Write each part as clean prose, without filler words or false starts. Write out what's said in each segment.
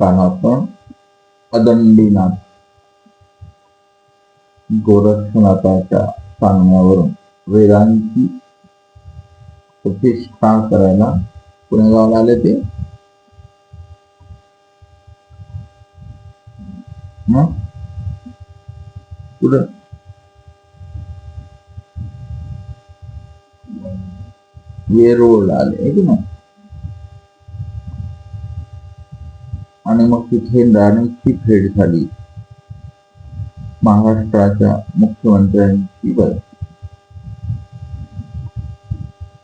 कानातून अदंडीनाथ गोरक्षनाथाच्या सांगण्यावरून वेदांची प्रतिष्ठा करायला पुणे गावाला आले ते. पुढं वेरूळला आले आहे की नाही. आणि मग तिथे राणीची भेट झाली महाराष्ट्राच्या मुख्यमंत्र्यांची.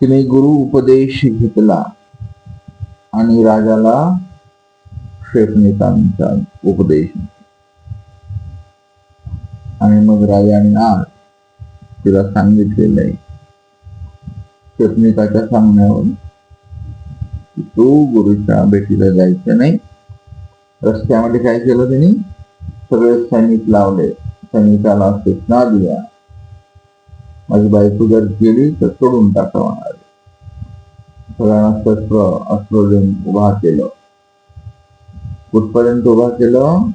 तिने गुरु उपदेश घेतला आणि राजाला क्षेपणिकांचा उपदेश. आणि मग राजाने आज तिला सांगितलेलं आहे क्षेपणिकाच्या सांगण्यावरून की तू गुरुच्या भेटीला जायचं नाही. रस्त्यामध्ये काय केलं त्यांनी, सगळे सैनिक लावले. सैनिकाला सूचना दिल्या, माझी बायको जर गेली तर सोडून टाका म्हणाले. सगळ्यांना शस्त्र अस्त्र देऊन उभा केलं. कुठपर्यंत उभा केलं,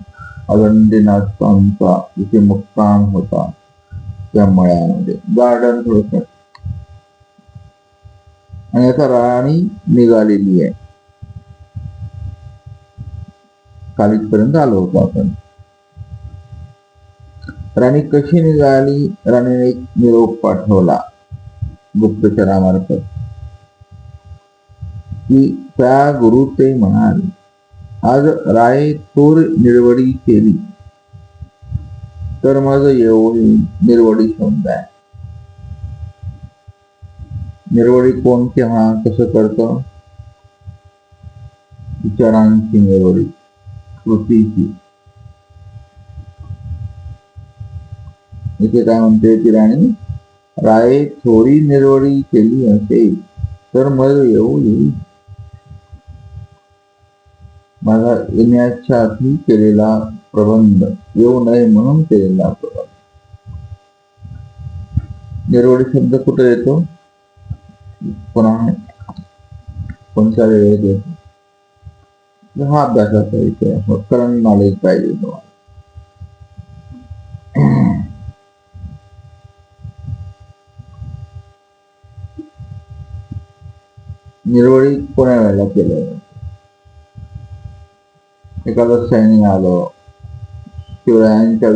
अदंडीनाथांचा जिथे मुक्काम होता त्या मळ्यामध्ये, गार्डन थोडस. आणि आता राणी निघालेली आहे. कालीपर्यंत आलो होतो आपण. राणी कशी निघाली, राणीने एक निरोप पाठवला गुप्तचरामार्फत की त्या गुरु ते म्हणाले, आज राय थोर निरवडी केली तर माझं एवढी निर्वडी समजा. निर्वडी कोण केव्हा कसं करतं, विचारांची निर्वडी, कृतीची. इथे काय म्हणते ती राणी, राय थोडी निर्वडी केली असेल तर मग येऊ येईल. माझा येण्याच्या आधी केलेला प्रबंध, येऊ नये म्हणून केलेला प्रबंध. निर्वडी शब्द कुठे येतो, पुन्हा कोणत्या वेळेत येतो, हा अभ्यासाचा विषय. करंट नॉलेज पाहिजे तुम्हाला. निर्वळी कोण्या वेळेला केलं, एखादं सैनिक आलं. शिवरायांच्या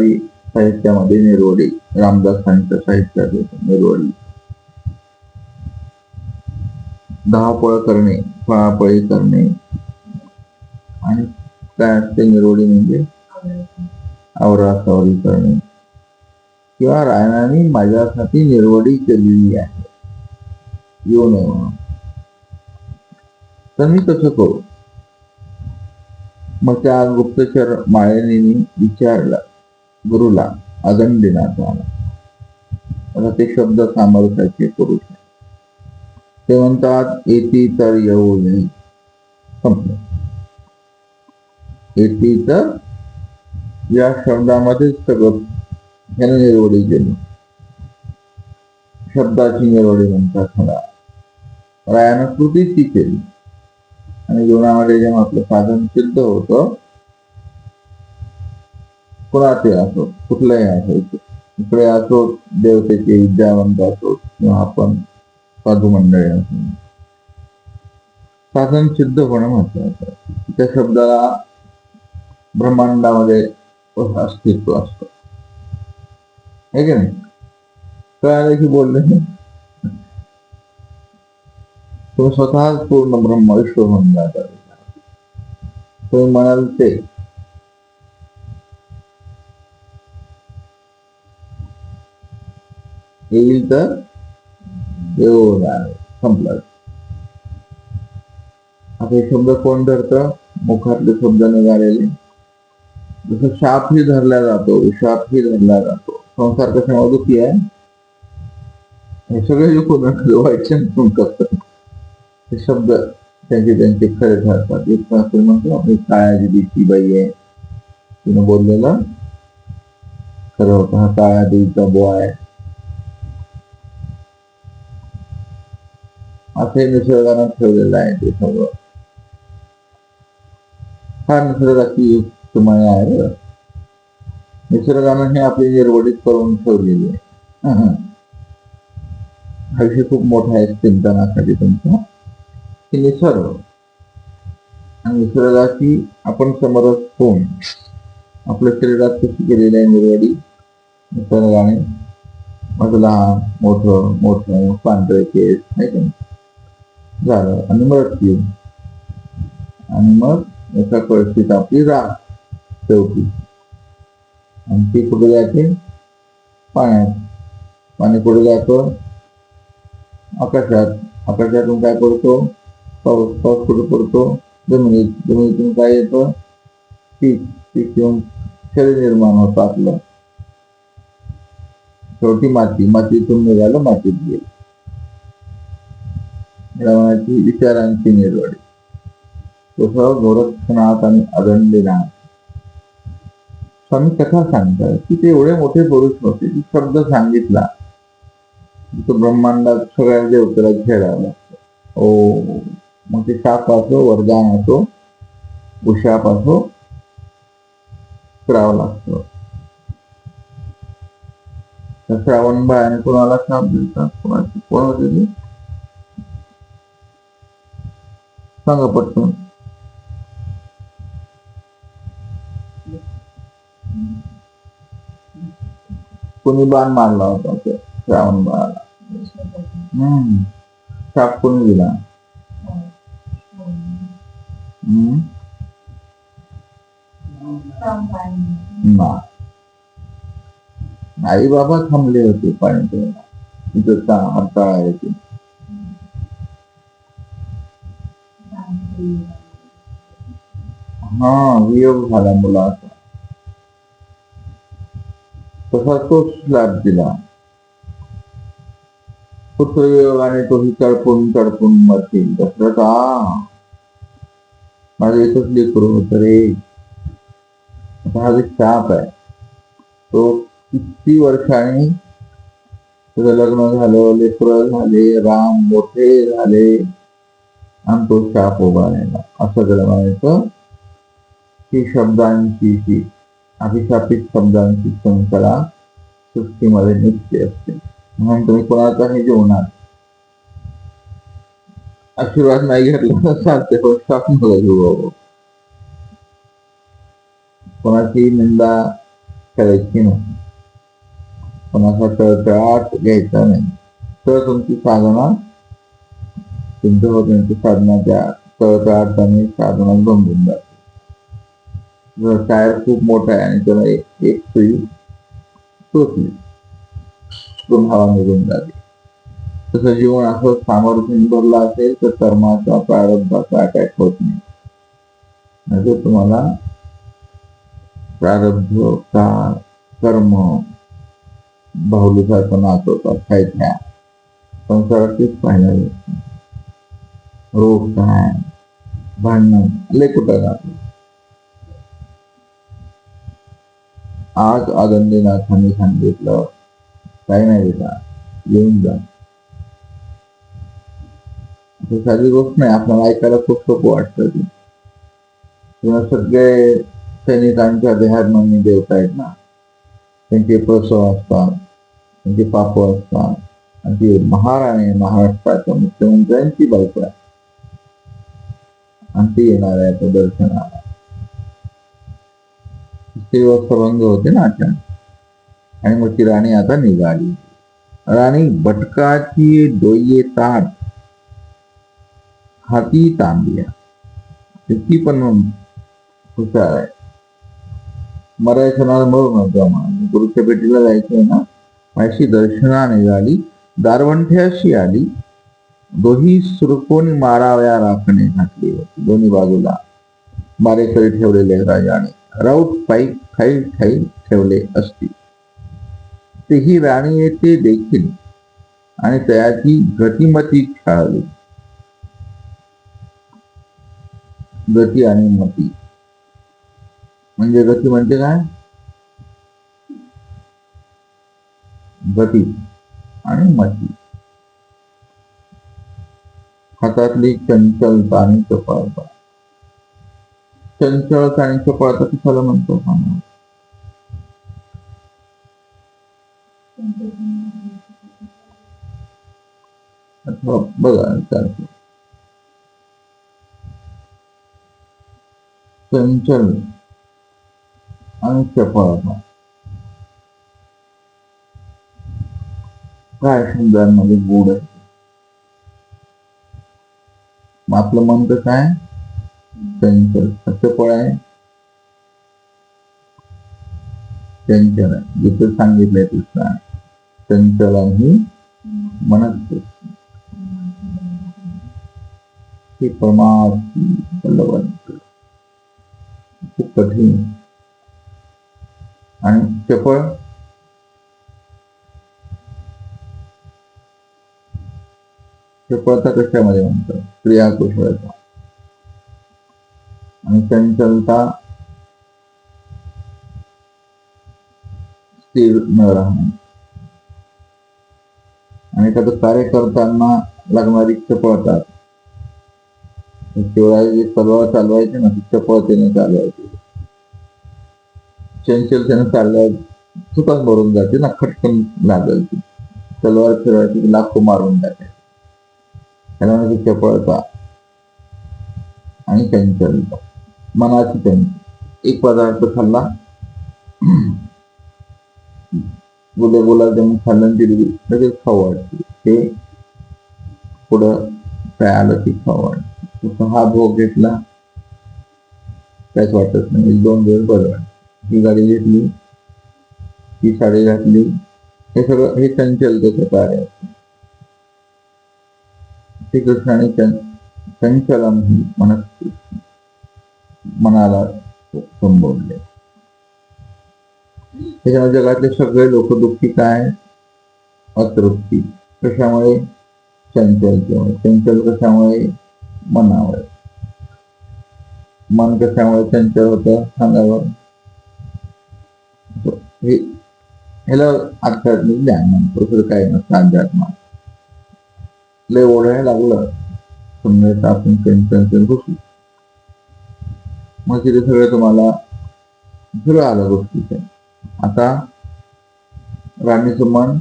साहित्यामध्ये निर्वळी, रामदासांच्या साहित्यात निर्वळी. धावपळ करणे, पळापळी करणे, आणि काय असते निर्वळी म्हणजे आवरासावरी करणे. किंवा रायनाने माझ्यासाठी निर्वळी केलेली आहे, येऊ नये म्हणून, तर मी कसं करू. मग त्या गुप्तचर माळिनीने विचारलं गुरुला, अदंडीनाथाला. आता ते शब्द सामर्थ्याचे पुरुष आहे. ते म्हणतात, येती तर येऊ नये. संपलं. येती तर, या शब्दामध्ये सगळं ह्याने निर्वडी केली. शब्दाची निर्वडी म्हणतात मला. रायानं कृतीची केली. आणि जीवनामध्ये जेव्हा आपलं साधन सिद्ध होतं, कुणाचे असो, कुठलंही असो, इकडे असो देवतेचे विद्यावंत असो किंवा आपण साधू मंडळी असो, साधन सिद्ध होणं महत्वाचं. त्या शब्दाला ब्रह्मांडामध्ये अस्तित्व असतं, हे की नाही. कळालं की बोलले नाही, तुम्ही स्वतःच पूर्ण ब्रह्मविश्व होऊन जाता. तुम्ही म्हणाल ते येईल तर येऊ नये, संपलं. आता हे शब्द कोण धरतं, मुखातले शब्द निघालेले. जसं शाप ही धरला जातो, विषाप ही धरला जातो. संसार कशामुळे दुखी आहे, हे सगळे जे कोण व्हायचे करतात ते शब्द त्यांचे खरे ठरतात. एक आपण म्हणतो आपली काळ्या देवीची बाई आहे, तिनं बोललेलं खरं होतं. हा काळ्या देवीचा बो आहे, असं निसर्गानं ठेवलेलं आहे ते सगळं. हा निसर्गाची एक माया आहे बरं. निसर्गानं हे आपली निर्वडीत करून ठेवलेली आहे. हा विषय खूप मोठा आहे चिंतनासाठी तुमचा, की निसर्ग आणि निसर्गाची आपण समरस होऊन आपल्या शरीरात कशी केलेली आहे निर्वडी निसर्गाने. मग लहान मोठं मोठं पांढरे केस नाही का झालं आणि मृत्यू, आणि मग एका कळशीत आपली राख शेवटी, आणि ती कुठे जाते पाण्यात. पाणी कुठे जातं आकाशात. आकाशातून काय पडतो पाऊस. पाऊस कुठे पडतो जमिनीत. जमिनीतून काय येतं पीक. पीक येऊन शरीर निर्माण होतं आपलं. शेवटी माती. मातीतून निघालं मातीत गेलं. म्हणायची विचारांची निर्वडी. तसं गोरक्षनाथ आणि अदंडीनाथ स्वामी कथा सांगतात की ते एवढे मोठे पुरुष होते की शब्द सांगितला तो ब्रह्मांडात सगळ्या देवतेला खेळायला. ओ मग ते शाप असो वरदान असो उशाप असो करावं लागतं. श्रावण बायाने कोणाला शाप दिलता, कोणाची कोण होते ते सांगा पटकन. कोणी बाण मारला होता त्या श्रावण बाळाला. शाप कोणी दिला. आई बाबा थांबले होते पाणी प्यायला तिथं हाताळा येते. हा वियोग झाला मुलाचा. तसा तोच लाभ दिला. पुत्रवियोगाने तोही तडपून तडपून मरतील. दशरथ माझं एकच लेकरू होत रे. हा जो शाप आहे तो किती वर्षांनी तुझं लग्न झालं, लेकरं झाले, राम मोठे झाले आणि तो शाप उभा राहिला. असं त्याला म्हणायचं की शब्दांची ती अभिशापित शब्दांची संकला सृष्टीमध्ये नित्य असते. म्हणून तुम्ही कोणाचाही जेवणात आशीर्वाद नाही घेतला चालते, पण शाप नका घेऊ बाबा. कोणाची निंदा करायची नाही, कोणाचा तळतळाट घ्यायचा नाही. तर तुमची साधना तुमच्या होती साधनाच्या तळतळाटाने साधना गंभून जाते. जर टायर खूप मोठा आहे आणि त्याला एक सुई टोचली हवा निघून जाते. तसं जीवन असं सामर्थ्य भरलं असेल तर कर्माचा प्रारब्धाचा अटॅक होत नाही. म्हणजे तुम्हाला प्रारब्ध का कर्म बाहुलीसारखं नाचवतात खायच्या संसारातच पाहिल्या. रोग काय भांडण लय कुठं जातो. आज आदंडीनाथांनी सांगितलं काही नाही बेटा येऊन जा. साधी गोष्ट नाही, आपल्याला ऐकायला खूप सोपं वाटतं. ती सगळे सैनिकांच्या देहात्मानी देवता आहेत ना, त्यांचे प्रसव असतात, त्यांचे पाप असतात, आणि ती महाराणी महाराष्ट्राच्या मुख्यमंत्र्यांची बायको आहे आणि ती येणार आहे त्या दर्शनाला. भंग होते ना अचानक, आणि मग ती राणी आता निघाली. राणी बटकाची डोये ताट हाती तांबिया. ती पण हुशार आहे. मरायचं नाव मरू नव्हतं. गुरुच्या भेटीला जायचंय ना, माझी दर्शना निघाली दारवंठ्याशी आली. दोही सुरकोनी माराव्या राखणे घातली होती. दोन्ही बाजूला मारेकरी ठेवलेले राजाने राऊत पायी ठाई ठाई ठेवले असतील. तेही राणी येते देखील आणि त्याची गतिमती खेळाली. गती आणि मती म्हणजे गती म्हणजे काय, गती आणि मती. हातातली चंचलता आणि चपळता. चंचल आणि चपळता कशाला म्हणतो सांगा? अथवा बघा विचार करू. चंचल आणि चपळता काय शब्दांमध्ये गुण आहे? मग आपलं मन कसं आहे? चंचल. चपळ आहे, चंचल आहे. जिथं सांगितलंय तसं आहे. चंचल ही मनत ही परमार्थी बलवंत, खूप कठीण. आणि चपळ चपळता कशामध्ये म्हणतात? क्रियाकुशलता. आणि चंचलता स्थिर न राहणे. आणि एखादं कार्य करताना लागणारी चपळता. शिवराय तलवार चालवायचे ना, ती चपळतेने चालवायची. चंचलतेने चालल्यावर चुकाच भरून जाते ना, खटकन लागल ती. तलवार फिरवायची, लाखो मारून टाकायची. त्याला म्हणजे चपळता आणि चंचलता. मनाची चंचल. एक पदार्थ खाल्ला, गुलाबजामुन खाल्लं ती लगेच खाऊ वाटते. ते पुढं काय आलं की खाऊ वाटते. तसं हा भोग घेतला, काहीच वाटत नाही. 1-2 दिवस बरं वाटत. ही गाडी घेतली, ही साडी घातली, हे सगळं हे चंचलतेचं कार्य असतं. श्रीकृष्णाने चंचलम ही मनाला संबोधले. त्याच्यामुळे जगातले सगळे लोक दुःखी काय? अतृप्ती. कशामुळे? चंचलतेमुळे. चंचल कशामुळे? मनावर. मन कशामुळे चंचल होतं सांगावं? ह्याला आध्यात्मिक ज्ञान म्हणतो. दुसरं काही नसतं अध्यात्मात. लय ओढायला लागलं समजायचं आपण चंचल गोष्टी. मग तिथे सगळं तुम्हाला सगळं आलं गोष्टीचं. आता राणीचं मन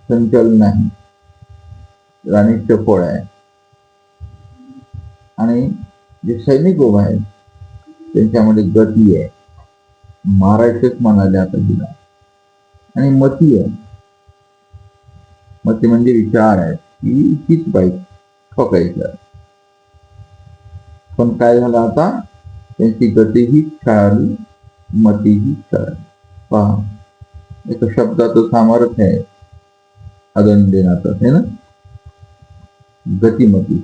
चंचल नाही, राणी चपळ आहे. आणि जे सैनिक उभा आहेत त्यांच्यामध्ये गती आहे, मारायचेच म्हणाले आता तिला. आणि मती आहे. मती म्हणजे विचार आहे की हीच बाईक ठोकायचं. पण काय झालं आता? त्यांची गतीही खेळाली, मतीही खेळाली. पहा, एका शब्दाचं सामर्थ्य आहे अदंडेनाथं, है ना? गतिमती.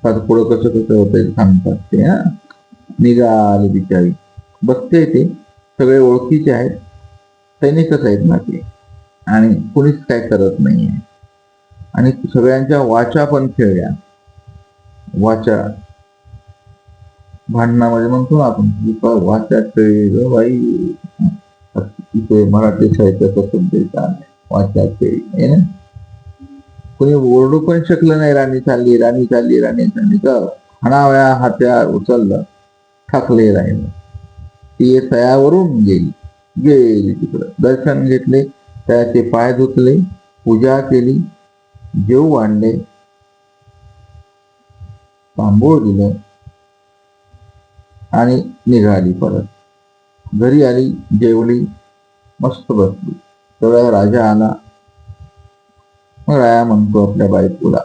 पुढं कसं कसं होतंय सांगतात ते. हा, निघाले बिचारी. बघते ते सगळे ओळखीचे आहेत, सैनिकच आहेत ना ते. आणि कोणीच काय करत नाहीये. आणि सगळ्यांच्या वाचा पण खेळल्या. वाचा भांडणामध्ये म्हणतो ना आपण, वाचा खेळी ग बाई. इथे मराठी साहित्याचा शब्द येतात, वाचा खेळी, आहे ना? कोणी ओरडू पण शकलं नाही, राणी चालली, राणी चालली, राणी चालली. तर हणावया हात्यार उचललं, ठाकले राहिलं. ती तयावरून गेली गेली तिकडं. दर्शन घेतले, त्याचे पाय धुतले, पूजा केली, जेव वाढले, तांबूळ दिलं आणि निघाली परत. घरी आली, जेवली, मस्त बसली. तेवढा राजा आला. मग राया म्हणतो आपल्या बायकोला,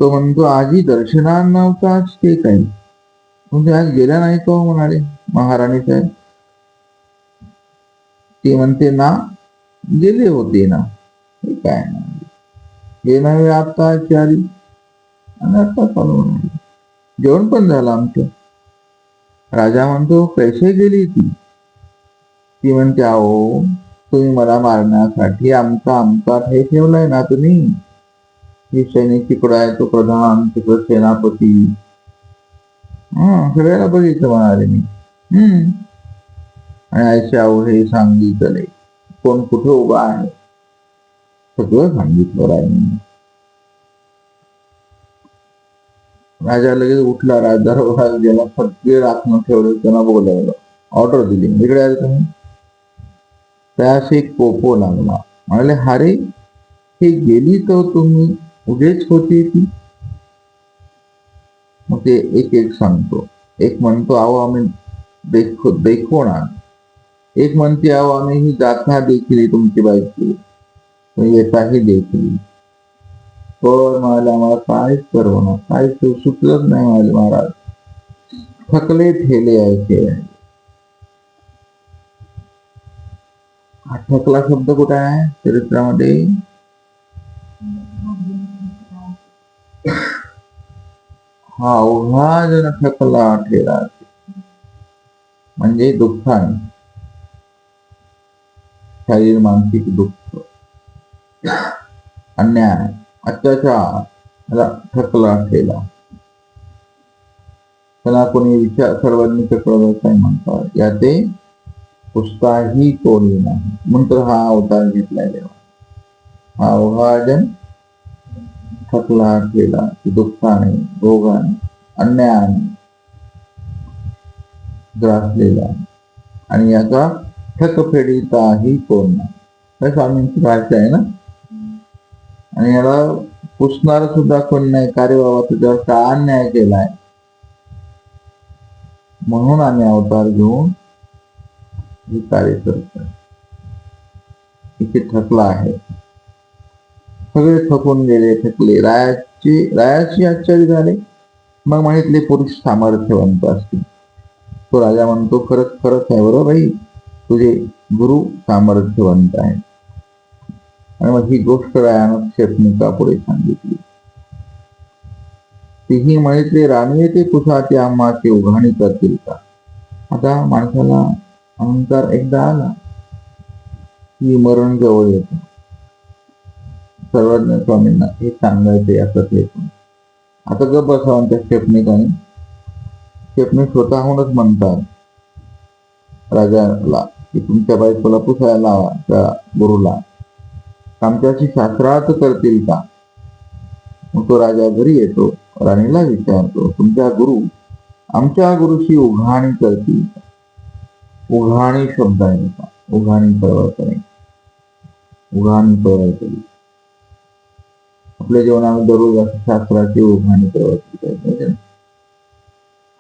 तो म्हणतो आजी दर्शना नव्हता आज ते काही, म्हणजे आज गेला नाही तो म्हणाले महाराणी साहेब. ती म्हणते ना, गेले होते ना. हे काय ना, हे नव्हे आता आली आणि आता चालू म्हणाले. जेवण पण झालं आमचं. राजा म्हणतो पैसे गेली ती. ती म्हणते अहो, तुम्ही मला मारण्यासाठी आमचा आमचा हे ठेवलाय ना तुम्ही. ही सैनिक तिकडं आहे, तो प्रधान, तिकडं सेनापती. सगळ्याला बघितलं म्हणाले मी. आणि आयशा हे सांगितले, कोण कुठे उभा आहे सगळं सांगितलं राणीने. राजा लगेच उठला, दरबारात गेला, सगळे राखणं ठेवले, त्यांना बोलावलं, ऑर्डर दिली, इकडे आले तुम्ही. त्याशी कोपो लागला, म्हणाले हारे हे गेली तर तुम्ही उभेच होती ती. मग ते एक एक सांगतो. एक म्हणतो अहो आम्ही देखो ना. एक म्हणते अहो आम्ही ही जाता देखील तुमची बायको, येताही देखील. पण म्हणाले आम्हाला काहीच करवणार, काहीच सुचलंच नाही म्हणाले महाराज, थकले ठेले यायचे. हा थकला शब्द कुठे आहे चरित्रामध्ये? हा अवघा जण थकला ठेला, म्हणजे दुःखाने, शारीरिक मानसिक दुःख, अन्याय, अत्याचार, थकला ठेला. त्याला कोणी विचार सर्वांनी चक्रवर्ती म्हणतात, या ते पुसताही कोणी नाही, मंत्र हा अवतार घेतलाय देवा. हा अवघाजन थकला ठेला, दुःखाने, भोगाने, अन्यायाने ग्रासलेला, आणि याचा थक फेडीताही कोण नाही. हे स्वामींची भाषा आहे ना. आणि याला पुसणार सुद्धा कोण नाही. कार्य बाबा तुझ्यावर का अन्याय केलाय, म्हणून आम्ही अवतार घेऊन हे कार्य करतो. इथे थकला आहे, सगळे थकून गेले, थकले. रायाची आश्चर्य झाले. मग माहितले पुरुष सामर्थ्यवंत असतील. तो राजा म्हणतो खरंच खरंच आहे बरोबर भाई, तुझे गुरु सामर्थ्यवंत आहे. आणि मग ही गोष्ट रायानं क्षेपणिका पुढे सांगितली. तीही म्हणाले राणी ते कुशाचे आम्हाचे उघाणी करतील का. आता माणसाला अहंकार एकदा आला की मरण जवळ येतो. सर्वज्ञ स्वामींना हे सांगायचे या कथेतून. आता ग बसावं त्या क्षेपणिकाने. क्षेपणिक स्वतःहूनच म्हणतात राजाला की तुमच्या बायकोला पुसायला लावा, त्या गुरुला, आमच्याशी शास्त्रार्थ करतील का. मग तो राजा घरी येतो, राणीला विचारतो तुमच्या गुरु आमच्या गुरुशी उघाणी करतील का. उघाणी शब्द आहे का, उघाणी प्रवर्तने, उघाणी प्रवर्तली. आपल्या जीवनामध्ये दररोज असं शास्त्राची उघाणी प्रवर्तित आहे.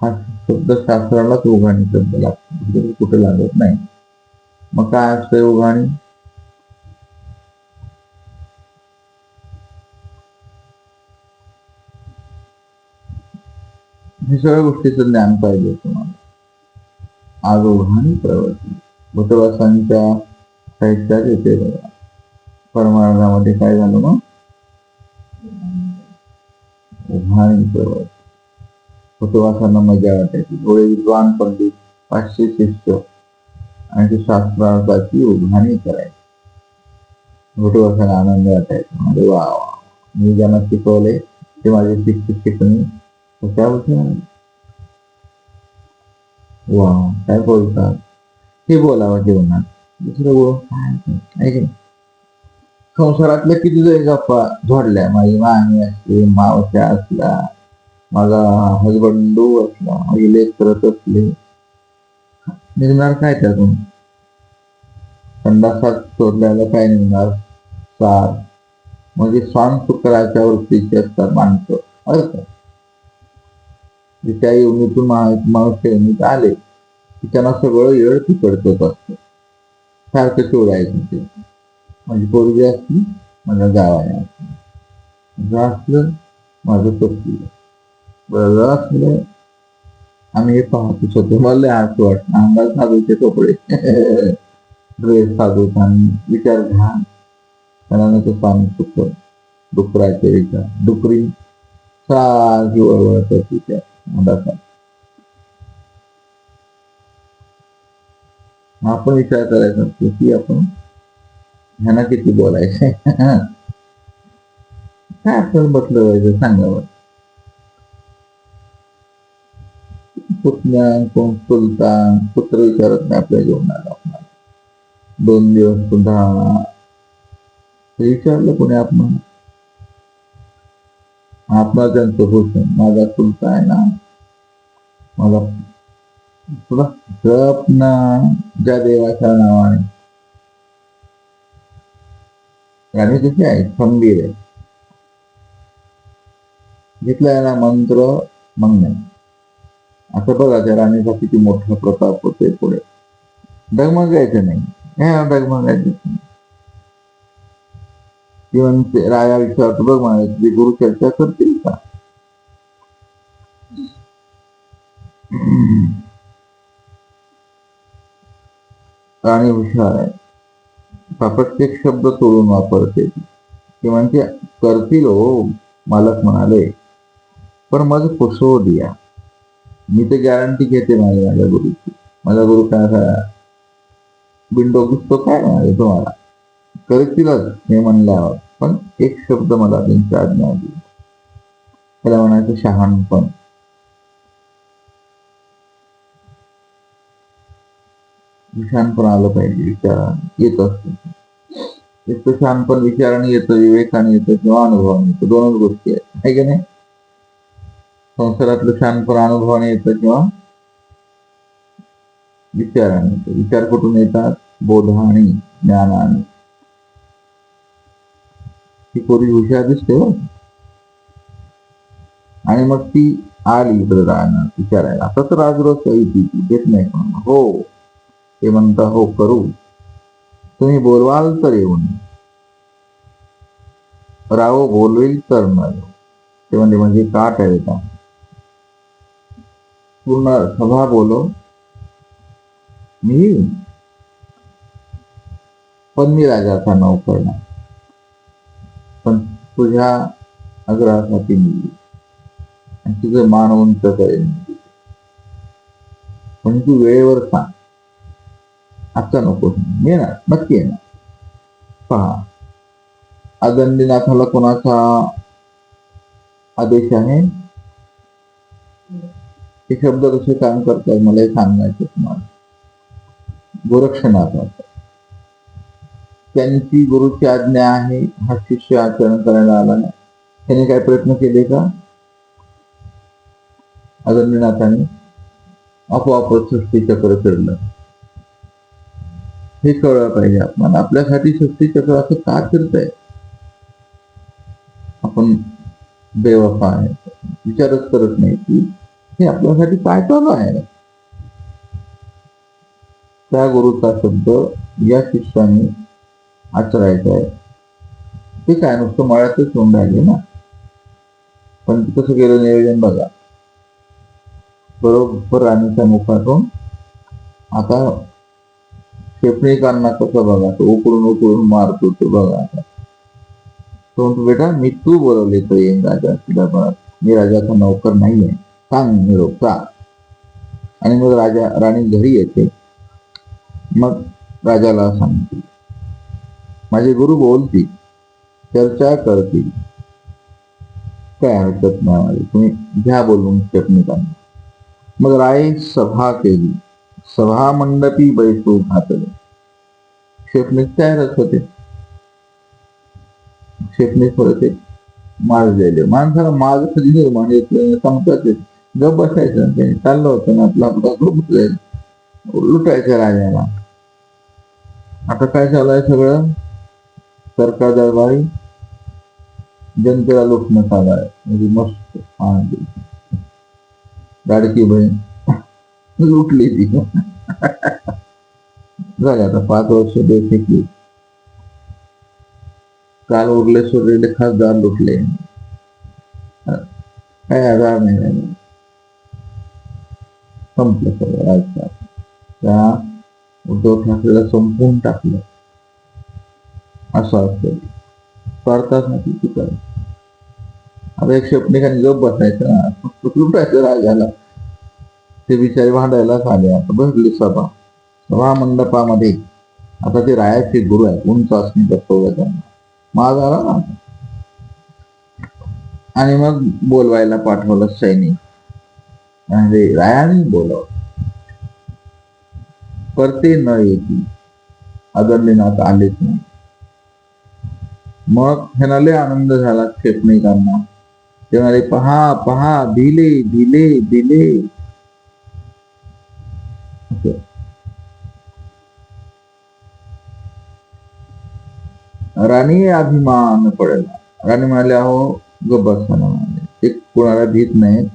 हा शब्द शास्त्रालाच उघाणी शब्द लागतो, कुठे लागत नाही. मग काय असतंय उघाणी. हे सगळ्या गोष्टीचं ज्ञान पाहिजे तुम्हाला. आज उघाणी प्रवर्ती भूतवासांच्या साहित्यात येते बघा. परमार्थामध्ये काय झालं मग, उघाणी प्रवर्ती. भूतवासांना मजा वाटायची. थोडे विद्वान पंडित, 500 शिष्य, आणि ते शास्त्रार्थाची उघाणी करायची. भूतवासांना आनंद वाटायचा. म्हणजे वा वा, मी ज्यांना शिकवले ते माझे शिक्षक शिकणे कशावरती वा काय बोलतात, हे बोलावं जीवनात. दुसरं बोल काय की संसारातल्या किती जरी गप्पा झोडल्या, माझी मामी असली, मावश्या असल्या, माझा हजबंडू असला, माझी लेख करत असले, निघणार काय त्यातून. संडासात शोधल्याला काय निघणार, सार. म्हणजे स्वान शुक्राच्या वृत्तीची असतात माणसं. का त्या योनीतून माणूस योनीत आले की त्यांना सगळं येळ तिकडचंच असतं. सारखं शोधायचं ते. माझी पोरगी असली, माझ्या गावाने असली, असलं माझं पत्नी बरं असलं. आम्ही हे पाहतच होतो. मला हसू वाटतं. अंगात साधूचे कपडे, ड्रेस साधू, आणि विचार घाण. त्याला ते पाणी सुक डुकराचे विचार, डुकरी सारखी वळवळत होती त्या मुलाचा. आपण विचार करायचा की आपण ह्यांना किती बोलायचे. काय आपल्याला बसलं व्हायचं सांगावं. पुतण्या कोण चुलता पुत्र विचारत नाही आपल्या जीवनाला. 2 दिवस सुद्धा विचारलं कोणी आपण. आत्मा त्यांचं खुश आहे. माझा चुलता आहे ना, मला तुला जप ना ज्या देवाच्या नावाने. राणी कशी आहे, खंबीर आहे. घेतलाय ना मंत्र, मग नाही. आता बघा त्या राणीचा किती मोठा प्रताप होते पुढे. डगमगायचं नाही, डगमगायचं नाही. ती म्हणते, राया विचारतो, बघ मला तुझे गुरु चर्चा करतील का? राणी हुशार आहे, प्रत्येक शब्द तोडून वापरते. ती म्हणते, करतील हो, मालक म्हणाले, पण माझं फसवू द्या. मी तर गॅरंटी घेते माझ्या गुरुची. माझा गुरु काय बिंडो दिसतो काय म्हणाले तुम्हाला, करतीलच हे म्हणल्यावर, पण एक शब्द मला त्यांची आज्ञा दिली. त्याला म्हणायचं शहाणपण. शहाणपण आलं पाहिजे, विचाराने येत असतं. एक तर शहाणपण विचाराने येतं, विवेकाने येतं किंवा अनुभवाने येतं. दोनच गोष्टी आहेत, आहे की नाही? संसारातलं शहाणपण अनुभवाने येतं किंवा विचाराने येतं. विचार कुठून येतात? बोधाने, ज्ञानाने. ती पोरी हुशार दिसते हो. आणि मग ती आली इकडे राहणार विचारायला. आता तर राजरोज ती देत नाही पण हो, ते म्हणता हो करू, तुम्ही बोलवाल तर येऊन, राव बोलवेल तर न येऊ. ते म्हणजे काट आहे का? पूर्ण सभा बोलव, मी पण मी राजाचा नौकर नाही, पण तुझ्या आग्रहासाठी मी आणि तुझं मान उंच करेन. पण तू वेळेवर सांग, आता नको, येणार नक्की येणार. पहा, आदंडीनाथाला कोणाचा आदेश आहे? हे शब्द कसे काम करतात मला हे सांगायचं तुम्हाला. गोरक्षनाथाचा त्यांची गुरुची आज्ञा आहे, हा शिष्य आचरण करायला आला नाही. त्याने काय प्रयत्न केले का? आदंडीनाथाने आपोआप सृष्टी चक्र फिरलं. हे कळलं पाहिजे आपल्याला. आपल्यासाठी सृष्टी चक्र असं का फिरतंय? आपण बेवफा आहे, विचारच करत नाही की हे आपल्यासाठी काय चालू आहे. त्या गुरुचा शब्द या शिष्याने आचरायचा आहे. ते काय नुसतं मळ्यातच होऊन राहिले ना. पण कसं गेलं नियोजन बघा. बरोबर राणीच्या मुखातून आता शेपणीकांना कसं बघा, तो उकळून उकळून मारतो तो बघा. आता तो म्हणतो, बेटा मी तू बोलवले तो येईन राजा, तुझ्या मी राजाचा नौकर नाहीये, सांग निरोप का. आणि मग राणी घरी येते. मग राजाला सांगते, माझे गुरु बोलतील, चर्चा करतील, काय हरकत नाही माझी, तुम्ही घ्या बोलून शेपणीकांना. मग राय सभा केली, सभा मंडपी बैसू घातले. शेपणीक तयारच होते. शेपणीक होते माजलेले. माणसाला माज कधी निर्माण येत सांगतात, गप बसायचं. त्यांनी चाललं होतं ना आपला आपला लुटायचं राजाला. आता काय चालू सगळं? सरकार दरबारी जनतेला लुटणं चालू आहे. म्हणजे मस्त लाडकी बहीण लुटली ती. झाले आता 5 वर्ष देखील. काल उरले सोडलेले खासदार लुटले, काय आधार नाही. संपलं सगळं राजकारण. त्या उद्धव ठाकरेला संपवून टाकलं. असं असतं स्वार्थासाठी चुकाय. आता एक शेपणीकाने गप बसायचं ना, लुटायचं राजाला. ते बिचारे भांडायलाच आले. आता बसली सभा मंडपामध्ये. आता ते रायाचे गुरु आहेत, उंच असणे बसवलं त्यांना. माग आला ना. आणि मग बोलवायला पाठवलं सैनिक. म्हणजे रायाने बोलवलं. परते न येतील, आदंडीनाथ आलेच नाही. मग ह्याला लय आनंद झाला शेपणीकांना. ते म्हणाले, पहा पहा, दिले दिले दिले. राणी अभिमान पडला. राणी म्हणाले, अहो ग बसा ना, म्हणाले, ते कोणाला भीत नाही.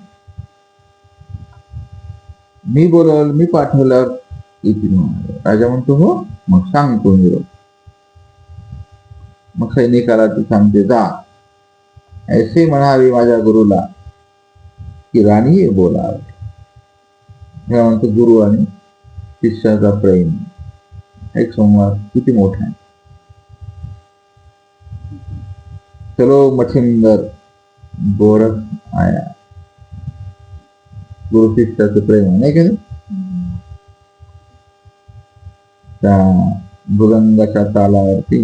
मी बोलवल, मी पाठवल्यावर येतील म्हणाले. राजा म्हणतो, हो मग सांगतो निरोप. मग सैनिकाला ती सांगते, जा ऐसे म्हणावे माझ्या गुरुला की राणी बोलावे. हे म्हणतो गुरु आणि शिष्याचा प्रेम. एक संवाद किती मोठा आहे. चलो मच्छिंदर गोरख आया. गुरु शिष्याचं प्रेम आहे, नाही का? त्या मृदंगाच्या तालावरती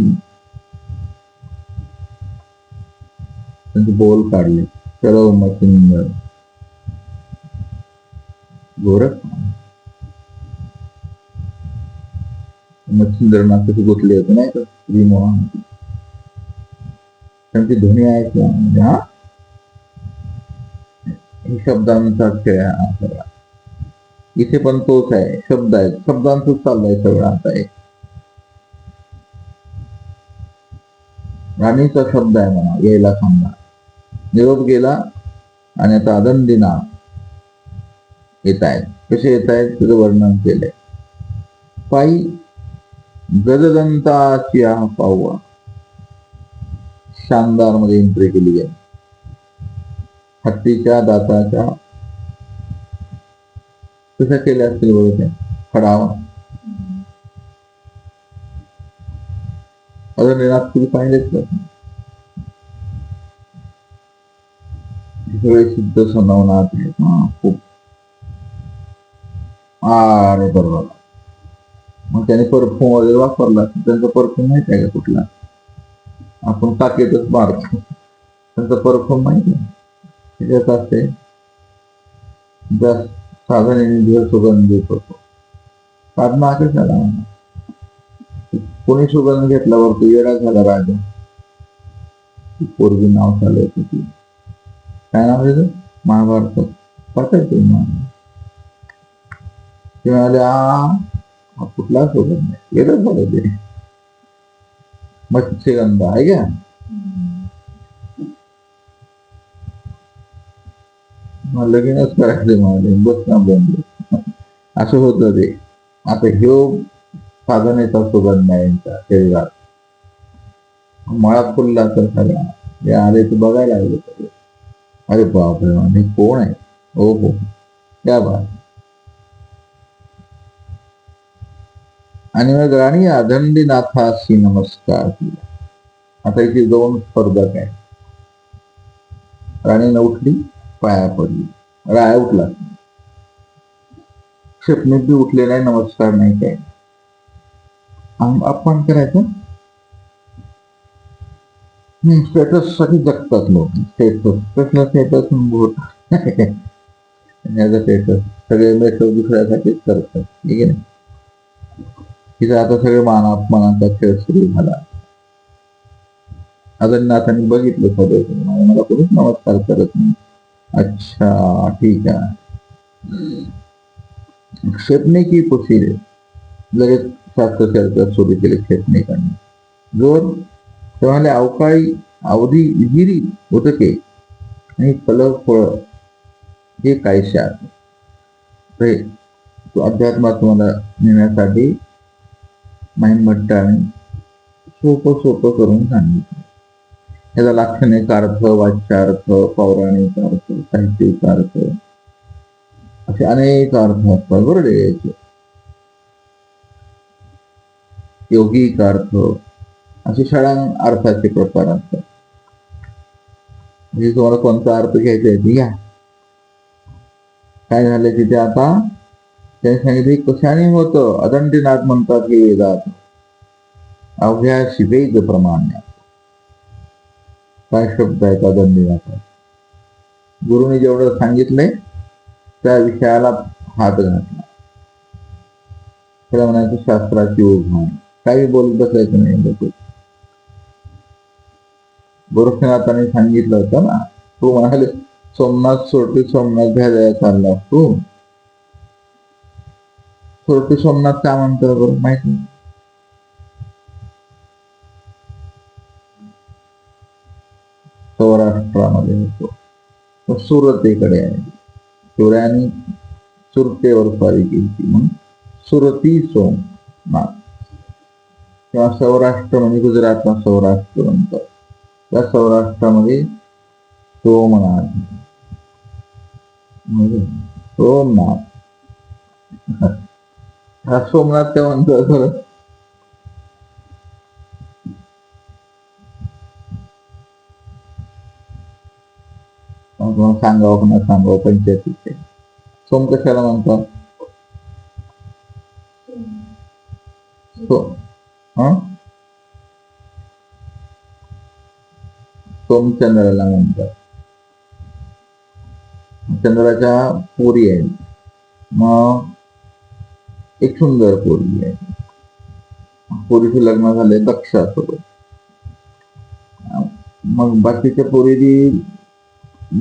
त्यांचे बोल काढले. चलो मच्छिंदर गोरख. मच्छिंद्रना कशी गुंतले होते, नाही का? श्रीमोहन त्यांची ध्वनी ऐकला म्हणजे हा हे शब्दांचा खेळ हा सगळा. इथे पण तोच आहे, शब्द आहेत, शब्दांच चाललंय सगळं. आता एक राणीचा शब्द आहे म्हणा, यायला सांगा. निरोप गेला आणि आता आदंडीना येत आहेत. कसे येत आहेत त्याचं वर्णन केलंय. पायी गजदंताची पाहूया. शानदार मध्ये एंट्री केली आहे. हत्तीच्या दाताच्या कशा केल्या असतील बरोबर खडावा. अदंडीनाथ तुम्ही पाहिलेच का? सगळे सिद्ध सनवनाथ आहेत. खूप अरे बरोबर. मग त्याने परफ्यूम वगैरे वापरला. त्यांचा परफ्यूम माहिती आहे का कुठला? आपण टाकेतच मारतो. त्यांचा परफ्यूम माहिती आहे त्याच्यात असते जास्त साधन सुगंध देत होतो. साधना कशाला कोणी सुगंध घेतल्यावर तो येडा झाला. राजा पोरगी नाव चालू होती ती काय नाव त्याचं महाभारत पाठायचं. ते म्हणाले हा कुठला सुगंध नाही, येडच झालं ते. मत्स्यगंध आहे का? लगीनच करायचं म्हणाले, बस ना बंद. असं होतं ते. आता ह्यो साधनेचा सुगंध नाही यांच्या शरीरात. मळा फुलला तर सगळा हे आले ते बघायला लागले सगळे. अरे बापरे, म्हणजे कोण आहे? हो हो, त्या बात. आणि मग राणी आदंडीनाथाशी नमस्कार केला. आता इथे दोन स्पर्धक आहे. राणीनं उठली, पाया पडली. राया उठला, स्वप्नीत बी उठले नाही, नमस्कार नाही, काय अपमान करायचं. स्टेटस साठी जगतात लोक. स्टेटस कसलं स्टेटस स्टेटस सगळे मेट्रो दुसऱ्यासाठीच करतात, ठीक आहे. तिथं आता सगळे मानाचा खेळ सुरू झाला. आदंडनाथांनी बघितलं सगळं, मला कोणीच नमस्कार करत नाही. अच्छा ठीक आहे. क्षेपणे की पुसिले लगेच शास्त्रचर्चा सुरू केली क्षेपणेकांनी. जोर तेव्हा अवकाळी अवधी विहिरी उदके आणि फल फळ हे कायशा अध्यात्मात तुम्हाला नेण्यासाठी माहीम भट्टाने सोपं करून सांगितलं. याचा लाक्षणिक अर्थ, वाच्यार्थ, पौराणिक अर्थ, साहित्यिक अर्थ असे अनेक अर्थ असतात बरोबर याचे. योगिक अर्थ असे षडांग अर्थाचे प्रकार असतात. म्हणजे तुम्हाला कोणता अर्थ घ्यायचा आहे घ्या. काय झालं तिथे आता त्याने सांगितले कशाने होतं. अदंडीनाथ म्हणतात हे वेदात अवघ्या शिवेद प्रमाणे. काय शब्द आहेत अदंडीनाथ. गुरुने जेवढं सांगितलंय त्या विषयाला हात घातला. त्याला म्हणायचं शास्त्राची ओघ. काही बोलत बसायचं नाही. गोरक्षनाथांनी सांगितलं होतं ना तू म्हणाले सोमनाथ सोरटी सोमनाथ घ्यायला चालला तू. सोरटी सोमनाथ का म्हणतो बरं माहिती? सौराष्ट्रामध्ये होतो, सुरतेकडे आहे. सूर्याने सुरतेवर स्वारी केली म्हणून सुरती सोमनाथ. किंवा सौराष्ट्र म्हणजे गुजरातला सौराष्ट्र म्हणतात. त्या सौराष्ट्रामध्ये सोमनाथ सोमनाथ हा सोमनाथ काय म्हणतो खरं? सांगावं ना सांगावं पंचायतीचे सोम कशाला म्हणतात? सोमचंद्राला म्हणतात. चंद्राच्या पोरी आहे. मग एक सुंदर पोरगी आहे. पोरीचे लग्न झाले दक्षासोबत. मग बाकीच्या पोरी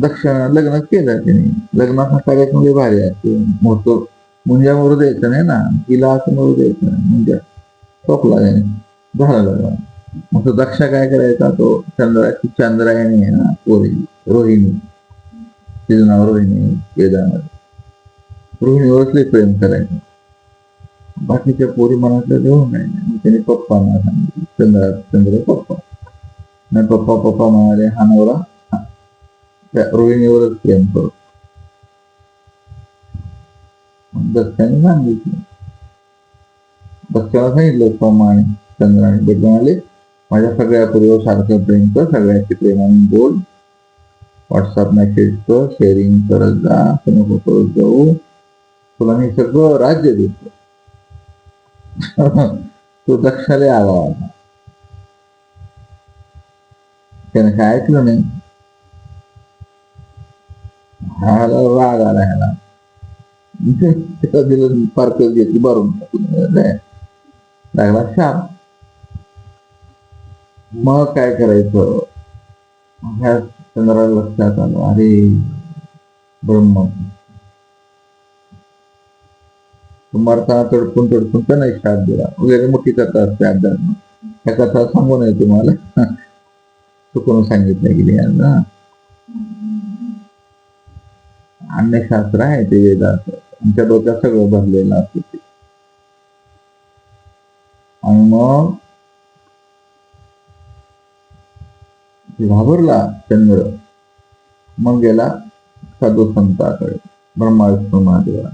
दक्ष लग्न केलं त्याने. लग्नाचा कार्यक्रम भारी असतो. मोठं मुंजा मरू द्यायचं नाही ना, तिला असं मरू द्यायचं नाही. मुंजा टोकला त्याने, झालं लग्न. मग तो दक्ष काय करायचा, तो चंद्राची चंद्रायणी आहे ना पोरी, रोहिणी, तिचं नाव रोहिणी वेदामध्ये. रोहिणीवरच प्रेम करायचं. बाकीच्या पोरी मनातल्या देऊन नाही. त्याने पप्पांना सांगितलं, चंद्र पप्पा नाही. पप्पा पप्पा म्हणाले हा नवरा त्या रोहिणीवरच प्रेम करतो. दक्षाने सांगितलं, दक्षाला सांगितलं सोमा आणि चंद्राने भेट म्हणाले माझ्या सगळ्या पूर्व सारखं प्रेम कर, सगळ्याची प्रेमाने बोल, व्हॉट्सअप मेसेज कर, शेअरिंग करत जा, असं नको करत जाऊ, तुला मी सगळं राज्य देतो. तो दक्षाला आला, त्याने काय ऐकलं नाही. ह्याला राग आला, ह्याला त्याला दिलं पार्कच घेतली भरून लागला शाप. मग काय करायचं, ह्या चंद्राला लक्षात आलं, अरे ब्रह्म मारताना तडपून तडपून तर नाही शाप दिला वगैरे. मोठी कथा असते अध्यात्म, त्या कथा सांगू नये तुम्हाला, चुकून सांगितलं गेली यांना. अन्नशास्त्र आहे ते वेदाचं, आमच्या डोक्यात सगळं भरलेलं असतं ते. आणि मग घाबरला चंद्र. मग गेला साधू संताकडे, ब्रह्मा विष्णू महादेवा.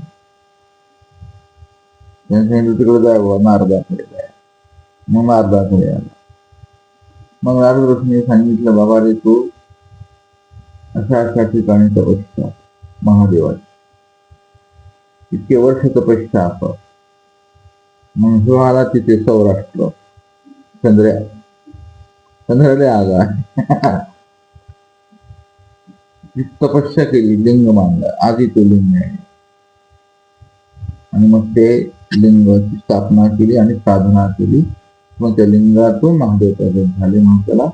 तिकडे जाय, नारदाकडे जाय. मग नारदाकडे आला. मग नारद ऋषीने सांगितलं, बाबा रे तू अशा अशा ठिकाणी तपस्या महादेवाची, इतके वर्ष तपस्या असं. मग जो आला तिथे सौराष्ट्र, चंद्राला आला. तपस्या केली, लिंग मानलं, आधी तो लिंग आहे. आणि मग ते लिंगाची स्थापना केली आणि साधना केली. मग त्या लिंगातून महादेव प्रगट झाले. मग त्याला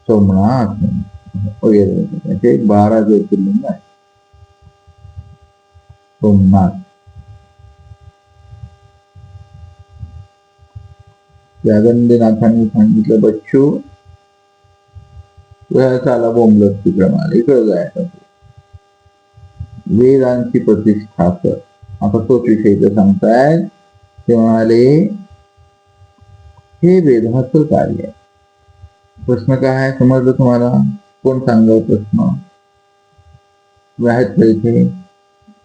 सोमनाथ वगैरे त्याचे 12 ज्योतिर्लिंग आहे. सोमनाथ यागंडीनाथांनी सांगितलं, बच्चू चाला बोंबलत तिकडे मला, इकडे जायचं वेदांची प्रतिष्ठा कर. आता तोच विषय ते सांगतायत. ते म्हणाले हे वेदाचं कार्य आहे. प्रश्न काय आहे समजलं तुम्हाला? कोण सांगल प्रश्न? आहेत का इथे?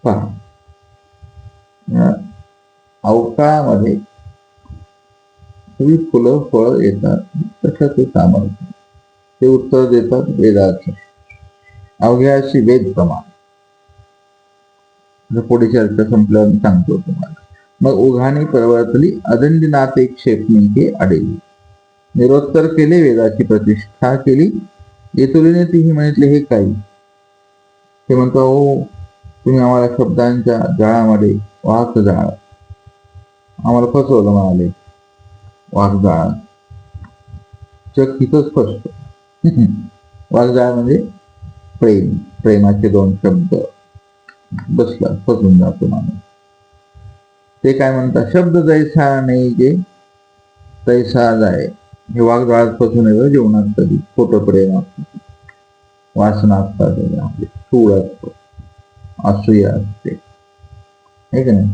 पहा, अवकाळामध्ये सगळी फुलं फळं येतात, कशाचं सामर्थ्य ते उत्तर देतात वेदाचं. अवघ्याशी वेद प्रमाण. पुढे चर्चा संपल्यावर मी सांगतो तुम्हाला. मग उघाणी परवर्तली अदंडनाथ एक क्षेपणिके अडेली. निरोत्तर केले, वेदाची प्रतिष्ठा केली. येतुलीने तीही म्हटले हे काही. ते म्हणतो, हो तुम्ही आम्हाला शब्दांच्या जाळामध्ये वाक जाळ, आम्हाला फसवलं म्हणाले. वाघजाळ जग तिथंच फसतो. वाघजाळ म्हणजे प्रेम, प्रेमाचे दोन शब्द बसला फसून जातो माणूस. ते काय म्हणतात, शब्द जैसा नाही जे तैसा जाय. हे वाघजाळात फसून येतं जीवनात. कधी खोटं प्रेम असतं, वासना असतात, आपले सूळ असतो, असूया असते, हे का नाही.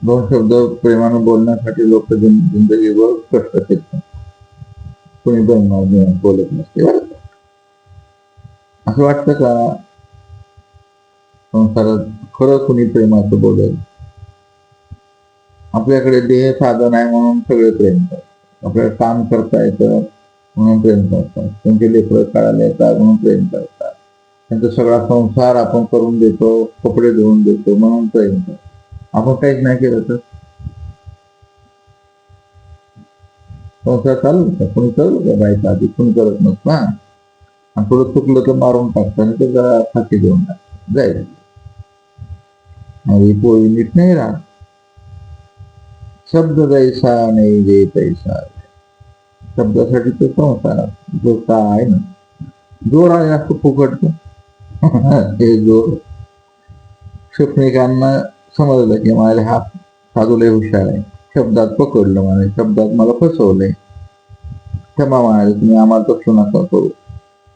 दोन शब्द प्रेमानं बोलण्यासाठी लोक जिंदगीभर कष्ट घेतात. कोणी बोलत नसते बरं का. असं वाटतं का संसारात खरं कुणी प्रेमाचं बोलेल? आपल्याकडे देह साधन आहे म्हणून सगळे प्रेम करतात. आपल्याला काम करता येतं म्हणून प्रेम करतात. त्यांचे लेकरं काढायला येतात म्हणून प्रेम करतात. त्यांचा सगळा संसार आपण करून देतो, कपडे धुवून देतो म्हणून प्रेम करतो. आपण काहीच नाही केलं तर संसार चालू का? कोणी करल का? बायका आधी कोणी करत नसत ना. आणि थोडं चुकलं तर मारून टाकतं आणि ते जरा फाशी देऊन टाकतात, जाईल ही पोळी नीट नाही राहत. शब्द जैसा नाही जे तैसा. शब्दासाठी तो संसार जो आहे ना, जोर आहे असतो फुकट. हे जोर शिक्षकांना समजलं की मला हा साधू लय हुशार आहे, शब्दात पकडलं म्हणे, शब्दात मला फसवलंय, क्षमा म्हणाले, तुम्ही आम्हाला तसं नका करू,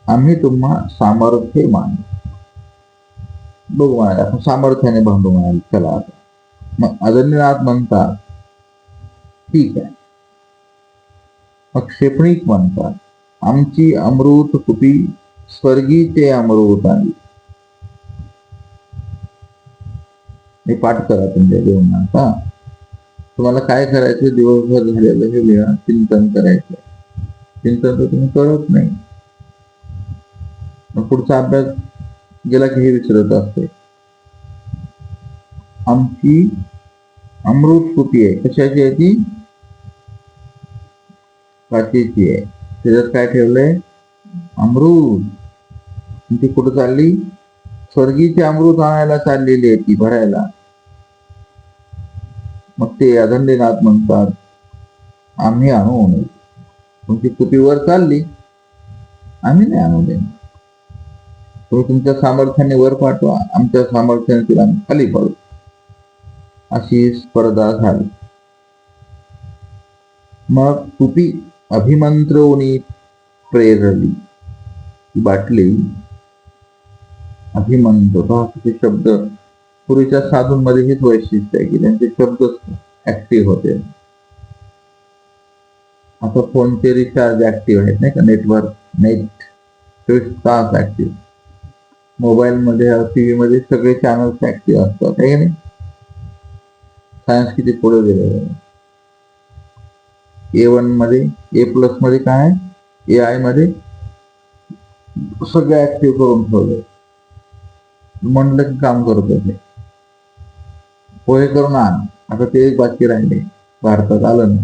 आम्ही तुम्हा सामर्थ्य मानू. बघू म्हणाले, आपण सामर्थ्याने भांडू म्हणाले, चला आता. मग अजन्यनाथ म्हणतात ठीक आहे. मग क्षेपणिक म्हणतात, आमची अमृत कुपी स्वर्गीचे अमृत आहे. हे पाठ करा तुमच्या जीवनात. तुम्हाला काय करायचं, दिवसभर झालेलं हे लिहा, चिंतन करायचं. चिंतन तर तुम्ही करत नाही, मग पुढचा अभ्यास गेला की हे विसरत असते. आमची अमृत कुपी आहे, कशाची आहे ती? काचेची आहे. त्याच्यात काय ठेवलंय? अमृत. ती कुठं चालली? स्वर्गीचे अमृत आणायला चाललेली आहे ती, भरायला. मग ते अधंडेनाथ म्हणतात, आम्ही आणू नये. तुमची कुपी वर चालली, आम्ही नाही आणू देणार. तुम्ही तुमच्या सामर्थ्याने वर पाठवा, आमच्या सामर्थ्याने तिला खाली पाडू. अशी स्पर्धा झाली. मग कुपी अभिमंत्रवणी प्रेरली. बाटली अभिमंत्र, ते शब्द पूर्वीच्या साधूंमध्ये हेच वैशिष्ट्य आहे की त्यांचे शब्द ऍक्टिव्ह होते. आता फोनचे रिचार्ज ऍक्टिव्ह आहेत नाही का, नेटवर्क, नेट 24 तास ऍक्टिव्ह. मोबाईल मध्ये, टीव्ही मध्ये सगळे चॅनल्स ऍक्टिव्ह असतात, आहे की नाही. सायन्स किती पुढे गेलेलं आहे. A1 मध्ये, A+ मध्ये काय, AI मध्ये सगळे ऍक्टिव्ह करून ठेवले. म्हणलं की काम करत होते. पोहे करून आण, आता ते एक बाकी राहिले. भारतात आलं ना,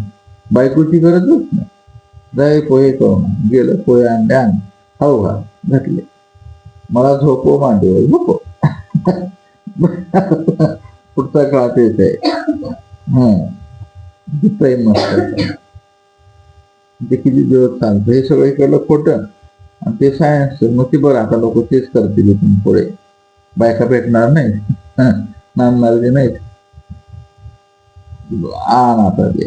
बायकोची गरजच नाही, जाय पोहे करून आण. गेलं, पोहे आणले, आण खाऊ घा, घातले. मला झोपो मांडीवर, झोपो. पुढचा काळ तेच आहे. प्रेम मस्त, ते किती दिवस चालतं. हे सगळं केलं खोटं आणि ते सायन्स. मग ते बरं, आता लोक तेच करतील इथून पुढे. बायका भेटणार नाही, नांदणारे नाहीत. आण आता ते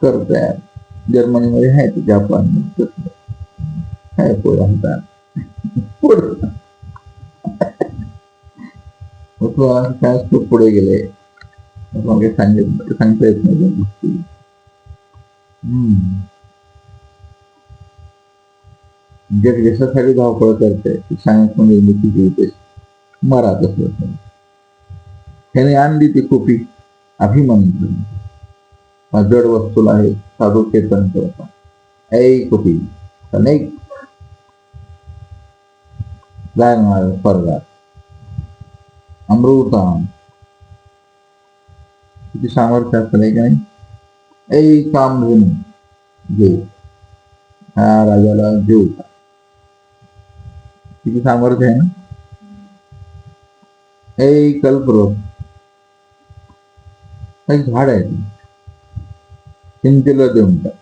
करताय. जर्मनीमध्ये आहे ते, जपान काय पोळ्या म्हणतात काय खूप पुढे गेले. सांगता येत नाही. जग देशासाठी धावपळ करते, सायन्स मध्ये मरा तसं. त्याने आणली ती कुपी अभिमंत्र. जड वस्तूला आहे साधू चेतन करता. ऐ कुपी अनेक जाय म्हणाले स्वर्गात, अमृतान. किती सामर्थ्य असतं नाही का नाही. ऐ काम घेऊन घेऊ, ह्या राजाला घेऊ. किती सामर्थ्य आहे ना. ऐ कल्पवृक्ष, एक झाड आहे, चिंतेला देऊन टाक.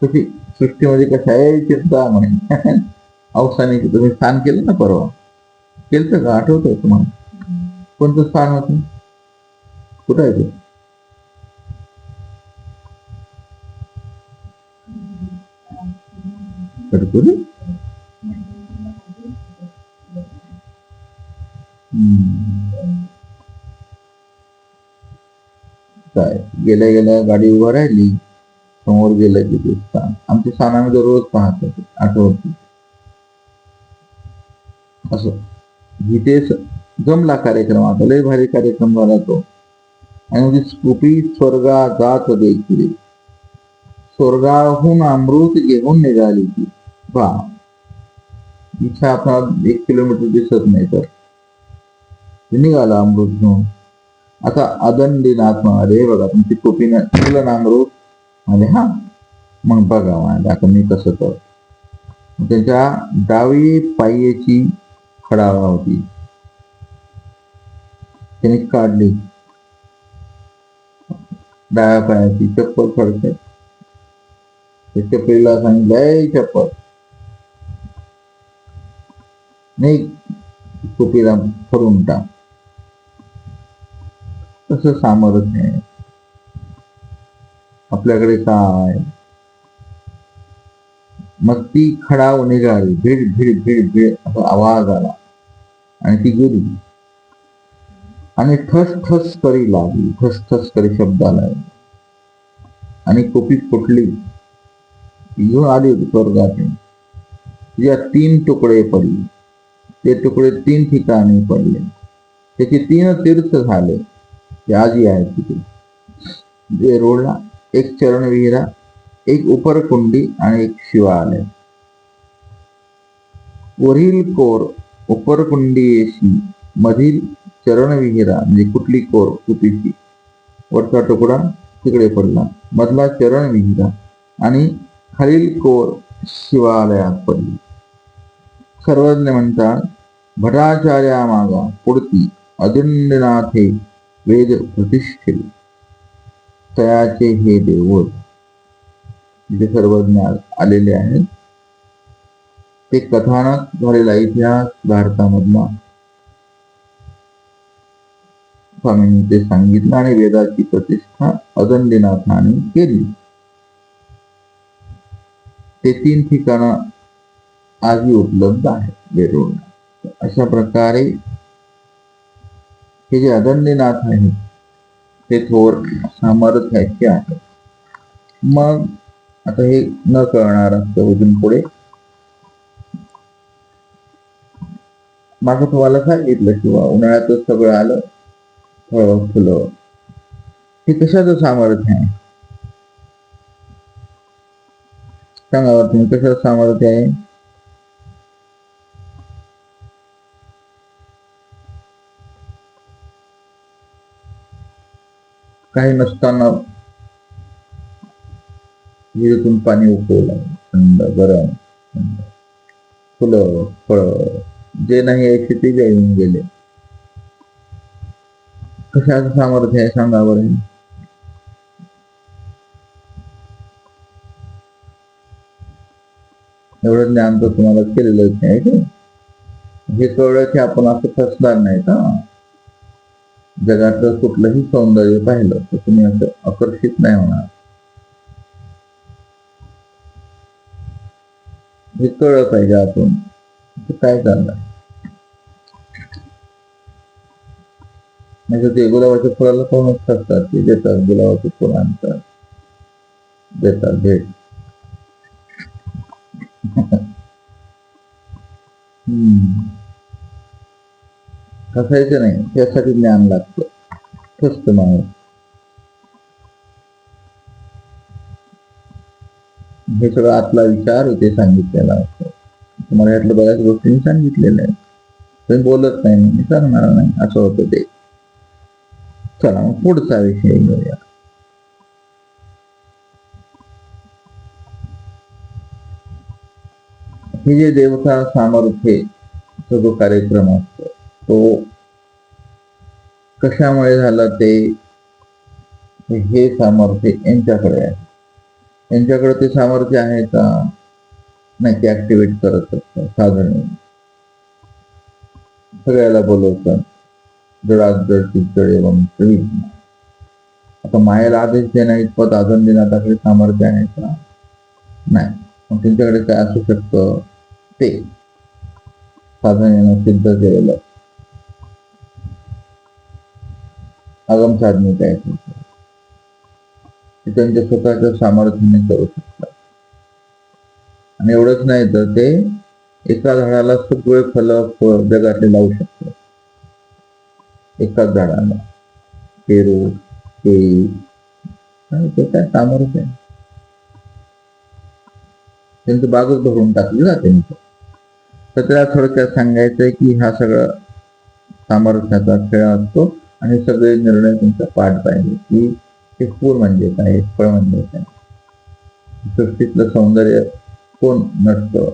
कशी सृष्टीमध्ये कशा आहे चिंता म्हणे अवसाने तुम्ही स्नान केलं ना परवा, केलं का आठवतंय तुम्हाला? कोणतं स्थान होतं? कुठं आहे ते? कडकुली? काय गेल्या गेल्या गाडी उभा राहिली, समोर गेलं की ते स्थान. आमचे स्थान आम्ही दररोज पाहतो, आठवत असं. जिथे जमला कार्यक्रम, आता लय भारी कार्यक्रम झाला तो. आणि म्हणजे स्कूपी स्वर्गा जात देखील, स्वर्गाहून अमृत घेऊन निघाली ती. पहा, इच्छा आपल्याला 1 किलोमीटर दिसत नाही तर निघाला अमृत घेऊन. आता अदंडीनाथ म्हणाले, बघा तुमची टोपीनं निघलं ना अमृत, म्हणजे हा मग बघा म्हणाले आता मी कसं करतो. त्यांच्या डावी पायाची खडावा होती, त्याने काढली डाव्या पायाची चप्पल फडकत. चप्पलीला सांगितलंय चप्पल नाही, टोपीला फरून टाक. तसं सामर्थ्य आहे आपल्याकडे काय. मग ती खडाव निघाली, भीड भीड भीड भीड असा आवाज आला आणि ती गेली. आणि ठस ठस करी लागली, ठस ठस करी शब्द आला आणि टोपी फुटली. घेऊन आली होती स्वर्गातून. तिच्या 3 तुकडे पडले, ते तुकडे 3 ठिकाणी पडले. त्याचे 3 तीर्थ झाले, ते आजी आहेत तिथे. जे रोडला एक चरणविहिरा, एक उपरकुंडी आणि एक शिवालय. वरील कोर उपरकुंडीशी, मधील चरणविहिरा म्हणजे कुठली कोर कुपीची, वरचा तुकडा तिकडे पडला, मधला चरणविहिरा आणि खालील कोर शिवालयात पडली. सर्वज्ञ म्हणतात, भटाचार्या मागा पुढती अदंडनाथे वेद प्रतिष्ठिल, तयाचे हे देवोद. तिथे सर्वज्ञ आलेले आहेत. ते कथानक झालेला इतिहास भारतामधला स्वामींनी ते सांगितलं आणि वेदाची प्रतिष्ठा अदंडनाथाने केली. ते 3 ठिकाणं आजही उपलब्ध आहेत वेरूळला. अशा प्रकारे हे जे अदंडनाथ आहे ते थोर सामर्थ्याचे आहे. मग आता हे न कळणार असतं अजून पुढे. मागं तुम्हाला सांगितलं किंवा उन्हाळ्यातच सगळं आलं, फळं फुलं, हे कशाचं सामर्थ्य आहे सांगावर तुम्ही, कशाचं सामर्थ्य आहे? काही नसताना विहिरीतून पाणी उकळलं, थंड गरम, फुलं फळं जे नाही यायचे ते येऊन गेले. कशाचं सामर्थ्य आहे सांगा बरं? एवढं ज्ञान तर तुम्हाला केलेलंच नाही की. हे कळलं की आपण असं फसणार नाही का. जगातलं कुठलंही सौंदर्य पाहिलं तर तुम्ही असं आकर्षित नाही होणार. हे कळलं पाहिजे आतून काय चाललंय. नाही तर ते गुलाबाच्या फुलाला कोणच फसतात, ते देतात गुलाबाच्या फुलांचा, देतात भेट. फसायचं नाही, त्यासाठी ज्ञान लागतं. फसत माणूस. हे सगळं आतला विचार ते सांगितलेला असतो. तुम्हाला यातलं बऱ्याच गोष्टी सांगितलेल्या आहेत, तुम्ही बोलत नाही, मी सांगणार नाही, असं होतं ते. चला मग पुढचा विषय घेऊया. हे जे देवता सामर्थ्य जो कार्यक्रम असतो तो कशामुळे झाला, ते हे सामर्थ्य यांच्याकडे आहे. यांच्याकडे ते सामर्थ्य आहे का? नाही, ते ऍक्टिव्हेट करत असतात साधन. सगळ्याला बोलवतात, जडात एवं आता मायेला आदेश देण्या इतपत आदन देण्याकडे सामर्थ्य आहे का? नाही. मग त्यांच्याकडे काय असू शकतं? ते साधनेनं सिद्ध केलेलं आगम साधने काय ते त्यांच्या स्वतःच्या सामर्थ्याने करू शकतात. आणि एवढंच नाही तर ते एका झाडाला सगळे फल जगातले लावू शकतात. एकाच झाडाला पेरू, केळी, आणि ते काय सामर्थ्य आहे. त्यांची बागच भरून टाकली ना त्यांचं. तर त्याला थोडक्यात सांगायचंय की हा सगळा सामर्थ्याचा खेळ असतो आणि सगळे निर्णय तुमचा पाठ पाहिजे की हे फूल म्हणजे काय, फळ म्हणजे काय, सृष्टीतलं सौंदर्य कोण नसतं,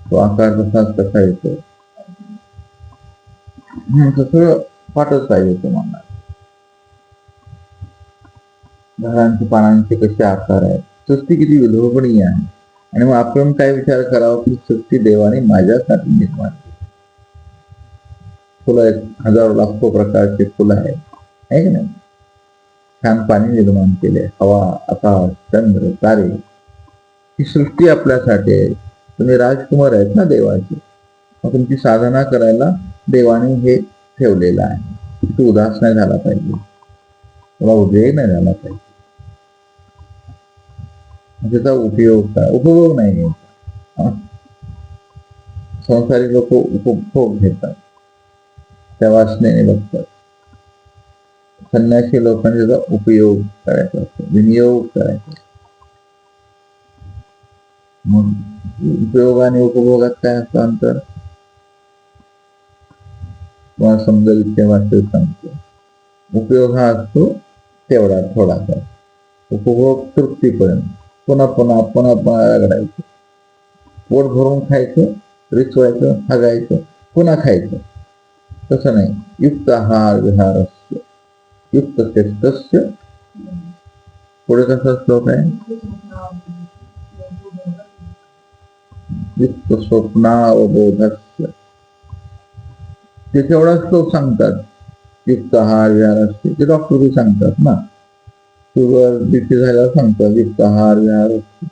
तो आकार कसा येतो, सगळं पाठच पाहिजे तुम्हाला. झाडांचे पानांचे कसे आकार आहेत, सृष्टी किती विलोभनीय आहे. आणि मग आपण काय विचार करावा की सृष्टी देवाने माझ्यासाठी निर्माण केली. फुलं आहेत, हजारो लाखो प्रकारचे फुलं आहेत, आहे की नाही? छान पाणी निर्माण केले, हवा, आकाश, चंद्र, तारे, ही सृष्टी आपल्यासाठी आहे. तुम्ही राजकुमार आहेत ना देवाचे, मग तुमची साधना करायला देवाने हे ठेवलेलं आहे. तू उदास नाही झाला पाहिजे, तुला उद्रेक नाही झाला पाहिजे. त्याचा उपयोग काय? उपभोग नाही. संसारी लोक उपभोग घेतात, त्या वासनेने बघतात. संन्यासी लोकांनी त्याचा उपयोग करायचा असतो, विनियोग करायचा. मग उपयोग आणि उपभोगात काय असतं अंतर? तुम्हाला समजेल इतक्या भाषेत सांगतो. उपयोग हा असतो तेवढा थोडासा, उपभोग तृप्तीपर्यंत, पुन्हा पुन्हा पुन्हा पुन्हा रगडायचं, पोट भरून खायचं, रिचवायचं, हागायचं, पुन्हा खायचं. तसं नाही. युक्त आहार विहारस्य युक्त चेष्टस्य, पुढे कसा श्लोक आहे? युक्त स्वप्नावबोधस्य. ते तेवढा श्लोक सांगतात. युक्त आहार विहारस्य, ते डॉक्टर बी सांगतात ना, शुगर बीपी झाल्यावर सांगतात युक्त आहार विहारस्य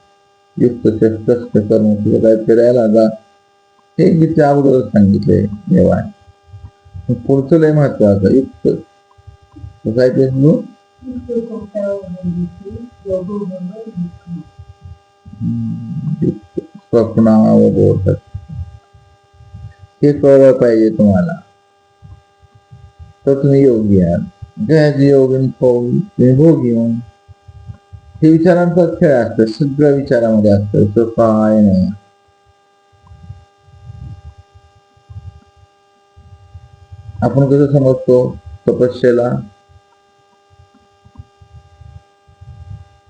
युक्त चेष्टस्य कर्म. तुझं काय फिरायला जा, हे गीतेच्या अगोदरच सांगितलंय देवाने. पुढचं लय महत्वाचं, युक्त कसं आहे ते स्वप्नावबोध, हे कळलं पाहिजे तुम्हाला, तर तुम्ही योगी आहात. जय योगी तुम्ही भोगी. हे विचारांचा खेळ असतं, सगळ्या विचारामध्ये असतं, तो काय नाही. आपण कसं समजतो तपस्येला?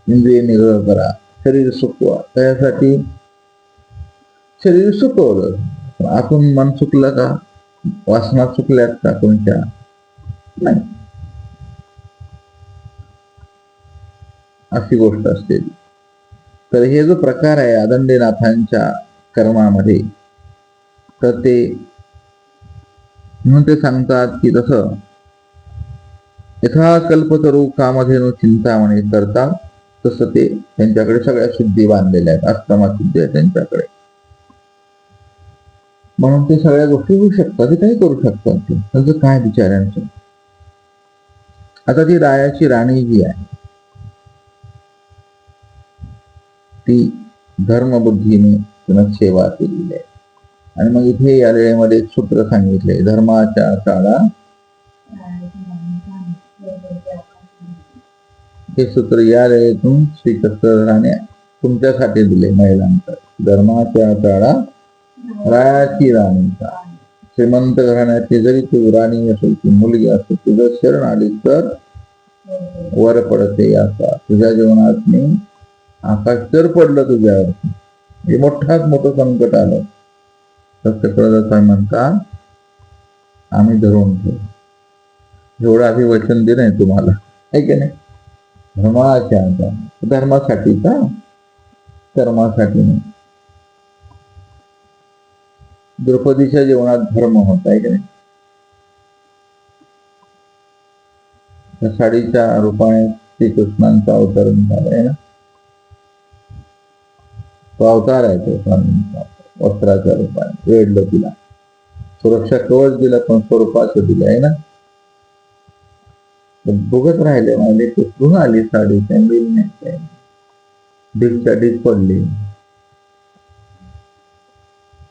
इंद्रिय निग्रह करा, शरीर सुकवा, त्यासाठी शरीर सुकवलं. आपण मन चुकलं का? वासना चुकल्यात का तुमच्या? नाही, अशी गोष्ट असते. तर हे जो प्रकार आहे आदंडीनाथांच्या कर्मामध्ये, तर ते म्हणून ते सांगतात की तसं यथा कल्पतरू कामधेनु चिंतामणी करतात, तसं ते त्यांच्याकडे सगळ्या शुद्धी बांधलेल्या आहेत, अष्टमा शुद्धी आहे त्यांच्याकडे. म्हणून ते सगळ्या गोष्टी होऊ शकतात, ते काही करू शकतात. ते त्यांचं काय बिचाऱ्यांचं. आता ती रायाची राणी जी आहे ती धर्मबुद्धीने तिनं सेवा केलेली आहे. आणि मग इथे या वेळेमध्ये एक सूत्र सांगितले, धर्माच्या काळा. हे सूत्र या वेळेतून श्रीकृष्णाने तुमच्यासाठी दिले महिलांचा. धर्माच्या काळा रायाची राणीचा. श्रीमंत घराण्याची जरी तू राणी असेल, ती मुलगी असेल, तुझं शरण आली तर वर पडते. असा तुझ्या जीवनात मी आकाश जर पडलं तुझ्यावरती, हे मोठाच मोठं संकट आलं, तर चक्रधर म्हणतात आम्ही धरून ठेवू. एवढं आधी वचन दिलंय तुम्हाला, आहे की नाही? धर्माच्या धर्मासाठी का, कर्मासाठी नाही. द्रौपदीच्या जीवनात धर्म होता आहे की नाही. त्या साडीच्या रूपाने श्रीकृष्णांचा अवतरण झाला आहे ना. तो अवतार आहे तो स्वामींचा, वस्त्राच्या रूपाने वेडलं तिला, सुरक्षा कवच दिलं पण स्वरूपाचं दिलं आहे ना. बघत राहिले म्हणजे कुठून आली साडी, काय ढीकच्या ढीक पडली.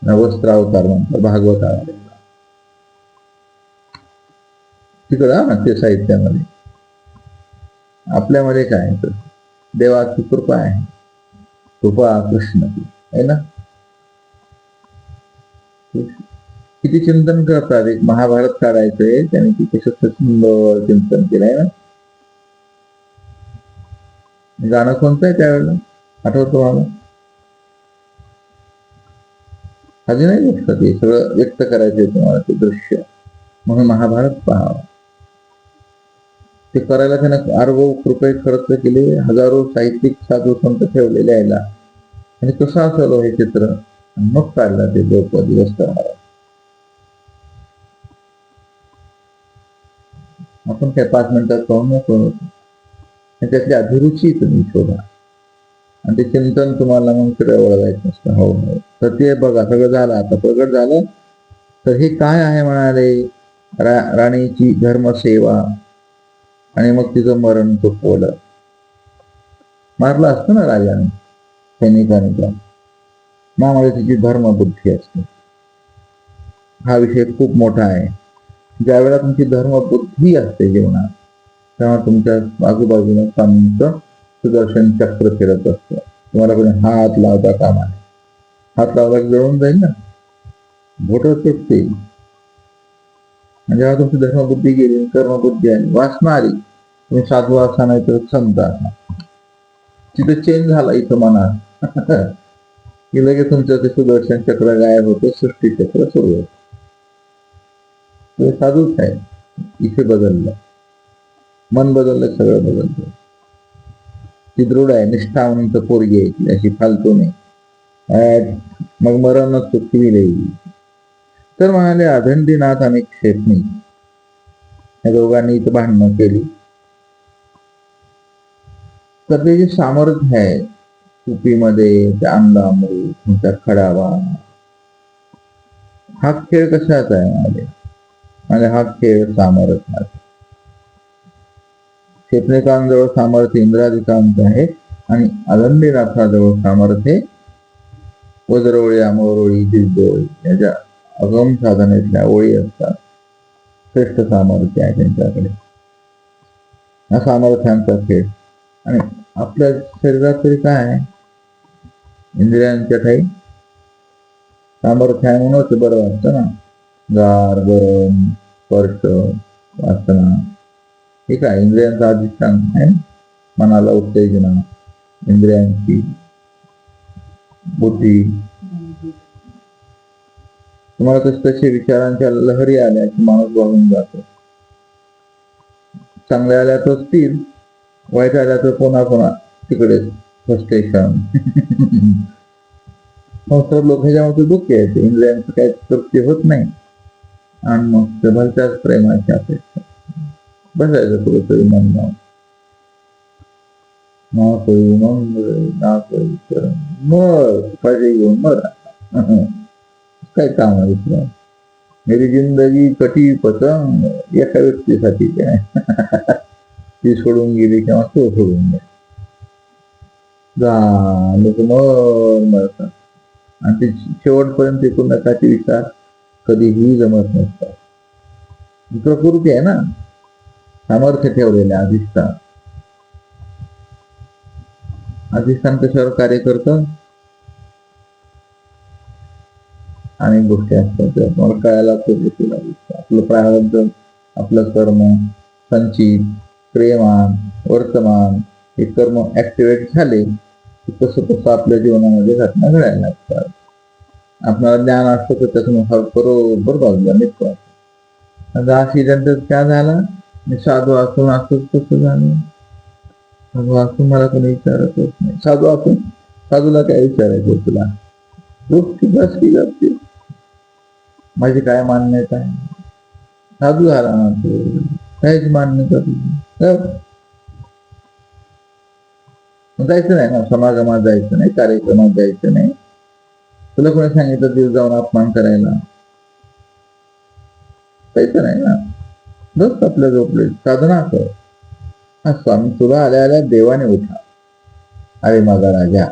वस्त्र अवतार म्हणतात भागवतामध्ये, तिकडं ना ते साहित्यामध्ये. आपल्यामध्ये काय तर देवाची कृपा आहे, कृपा कृष्ण आहे ना. किती चिंतन करतात. एक महाभारत काढायचंय, त्याने किती सुंदर चिंतन केलंय ना. गाणं कोणतं आहे त्यावेळेला, आठवतो मला अजून नाही लक्षात. ते सगळं व्यक्त करायचंय तुम्हाला ते दृश्य, म्हणून महाभारत पाहावं. ते करायला त्यानं अरबो रुपये खर्च केले, हजारो साहित्यिक साधू संत ठेवलेले यायला. आणि कसं असेल हे चित्र, मग काढलं ते द्रौपदी वस्त्रहार. आपण काय 5 मिनिटात पाहून नको, त्यातली अभिरुची तुम्ही शोधा आणि ते चिंतन तुम्हाला मग पुढे वळवायचं असतं. हो हो, तर ते बघा सगळं झालं, आता प्रगट झालं. तर हे काय आहे म्हणाले, राणीची धर्मसेवा. आणि मग तिचं मरण चुकवलं, मारलं असतं ना राजाने सैनिकांनी त्या. त्यामुळे तिची धर्मबुद्धी असते. हा विषय खूप मोठा आहे. ज्या वेळेला तुमची धर्मबुद्धी असते जीवनात, तेव्हा तुमच्या आजूबाजूला स्वामींचं सुदर्शन चक्र फिरत असतं. तुम्हाला कोणी हात लावता कामा नये. हात लावला जळून जाईल ना, बोट तुटते. जेव्हा तुमची धर्मबुद्धी गेली, कर्मबुद्धी आली, वासना आली, तुम्ही साधू असा नाही तर संत असा, तिथं चेंज झाला इथं मनात की लगेच तुमचं ते सुदर्शन चक्र गायब होतं, सृष्टी चक्र सुरू होतं. साधूच आहे, इथे बदललं, मन बदललं, सगळं बदललं. ती दृढ आहे, निष्ठावंत पोरगी आहे, अशी फालतू नाही. मग मरणच चुकवी देईल. तर म्हणाले अधंडीनाथ आणि क्षेपणी या दोघांनी इथं भांडणं केली. तर ते जे सामर्थ्य आहे चुपीमध्ये, त्या अंगामुळे तुमचा खडावा, हा खेळ कशाचा आहे म्हणाले. म्हणजे हा खेळ सामर्थ्य. क्षेपणिकांजवळ सामर्थ्य इंद्रादिकांचं आहे आणि अधंडीनाथाजवळ सामर्थ्य वज्रवळी, अमरवळी, दिव्यवळी याच्या अगम साधनेतल्या ओळी असतात. श्रेष्ठ सामर्थ्य आहे त्यांच्याकडे. हा सामर्थ्यांचा खेळ. आणि आपल्या शरीरात तरी काय आहे, इंद्रियांच्या ठाई सामर्थ्य आहे म्हणून बरं वाटतं ना. गार, गरम, स्पर्श, वासना, हे काय इंद्रियांचा अधिष्ठान आहे. मनाला उत्तेजना, इंद्रियांची बुद्धी. तुम्हाला तसे विचारांच्या लहरी आल्या की माणूस वाहून जातो. चांगल्या आल्या तर स्थिर, वाईट आल्या तर पुन्हा तिकडे फ्रस्ट्रेशन. संसार लोक ह्याच्यामध्ये दुःखी आहेत, इंद्रियांचं काही तृप्ती होत नाही. आणि मग ते भलत्याच प्रेमाची अपेक्षा. बसायचं कुठेतरी मन लावून, ना कोई मंगळ ना कोई करण, मर पाहिजे घेऊन मर. काय काम आहे तुला. मेरी जिंदगी कटी पतंग, एका व्यक्तीसाठी काय. ती सोडून गेली किंवा तो सोडून गेला, लोक मरतात. आणि ते शेवटपर्यंत एकूण नकाचे विचार कधीही जमत नसतात. प्रकृती आहे ना, सामर्थ्य ठेवलेले अधिष्ठान. अधिष्ठान कशावर कार्य करतं, अनेक गोष्टी असतात तुम्हाला कळायला लागतं. आपलं प्रारब्ध, आपलं कर्म, संचित, क्रियमान, वर्तमान, हे कर्म ऍक्टिव्हेट झाले की तसं आपल्या जीवनामध्ये घटना घडायला लागतात. आपल्याला ज्ञान असतं तर त्यातून बरोबर बाजूला निघतो. आता ऍक्सिडेंट काय झाला, साधू असून असं कसं झालं. साधू असून मला कोणी विचारतच नाही. साधू असून साधूला काय विचारायचं तुला? गोष्टी बस की जाते. माझी काय मान्यता आहे? साधू झाला ना तू, काहीच मान्यता तुझी. जायचं नाही ना, समागमात जायचं नाही, कार्यक्रमात जायचं नाही. तुला कोणी सांगितलं तिथे जाऊन अपमान करायला? जायचं नाही ना. बस आपल्या झोपले साधना कर. हा स्वामी तुला आल्या आल्या देवाने उठा. अरे माझा राजा,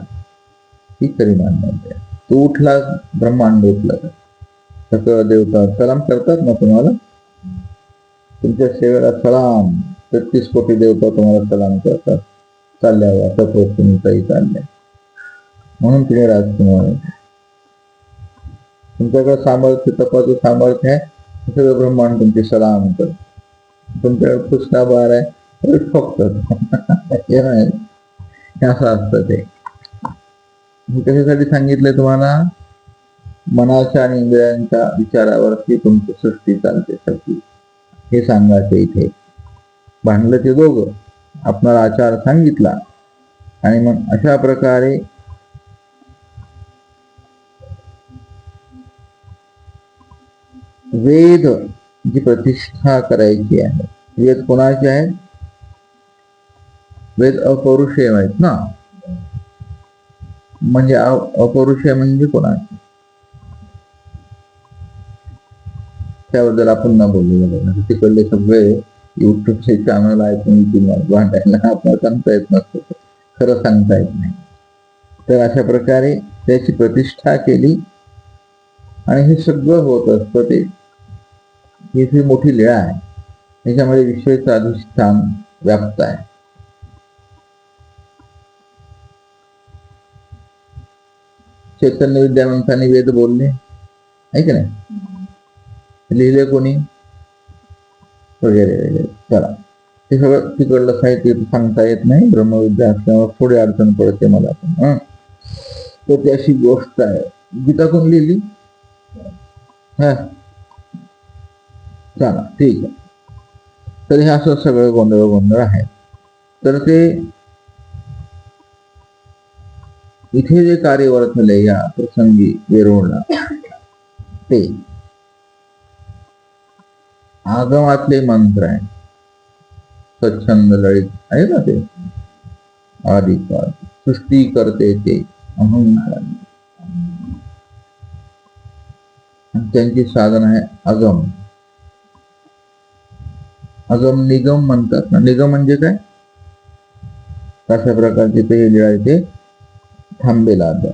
ही खरी मान्यता आहे. तू उठला, ब्रह्मांड उठलं. सगळं देवता सलाम करतात ना तुम्हाला. तुमच्या सेवेला सलाम. 33 कोटी देवता तुम्हाला सलाम करतात. चालल्यावर आता तुम्ही काही चाललंय म्हणून तुम्ही राजकुमार आहे. तुमच्याकडे सामर्थ्य, तपाचं सामर्थ्य आहे. सगळं ब्रह्मांड तुमचे सलाम करत. तुमच्याकडे पुसना बार आहे, ठोकतात. असं असतं ते. कशासाठी सांगितलंय तुम्हाला? मनाच्या आणि इंद्रियांच्या विचारावरती तुमची सृष्टी चालते सगळी, हे सांगायचं इथे. भांडलं ते दोघं. आपणाला आचार सांगितला आणि मग अशा प्रकारे वेद जी प्रतिष्ठा करायची आहे. वेद कोणाचे आहेत? वेद अपौरुषेय आहेत ना. म्हणजे अपौरुषेय म्हणजे कोणाचे? त्याबद्दल आपण न बोललेलं. तिकडले सगळे युट्यूबचे चॅनल ऐकून भांडायला आपल्याला सांगता येत नसतं, खरं सांगता येत नाही. तर अशा प्रकारे त्याची प्रतिष्ठा केली आणि हे सगळं होत असतं. ते ही मोठी लीळा आहे. त्याच्यामध्ये विश्वाचं अधिष्ठान व्याप्त आहे. चैतन्य विद्यावंतांनी वेद बोलले आहे की नाही? लिहिले कोणी? वगैरे वगैरे. चला, ते सगळं तिकडलं साहित्य सांगता येत नाही. ब्रह्मविद्या असल्यामुळे थोडी अडचण पडते मला पण. तर ती अशी गोष्ट आहे. गीता कोण लिहिली? हा, चला ठीक आहे. तर हे असं सगळं गोंधळ आहे. तर ते इथे जे कार्य वर्तले या प्रसंगी वेरूळला, ते आगमातले मंत्र आहे. स्वच्छंद लळित आहे ना ते. आदिकाल सृष्टी करते ते अहंकार. त्यांची साधना आहे अगम. अगम निगम म्हणतात ना. निगम म्हणजे काय? कशा प्रकारचे ते लीळा ते थांबेला आता.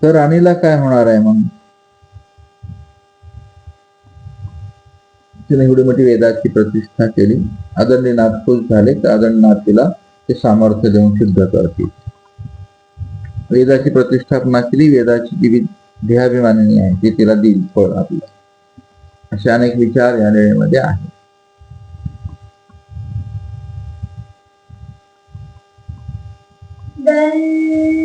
तर राणीला काय होणार आहे मग? तिने एवढी मोठी वेदाची प्रतिष्ठा केली. आदरणीनाथ खुश झाले तर आदरणीनाथ तिला ते सामर्थ्य देऊन सिद्ध करतील. वेदाची प्रतिष्ठापना केली. वेदाची जी देहाभिमानी आहे ती तिला देईल फळ आपलं. असे अनेक विचार या लेण्यामध्ये आहेत. दंडवत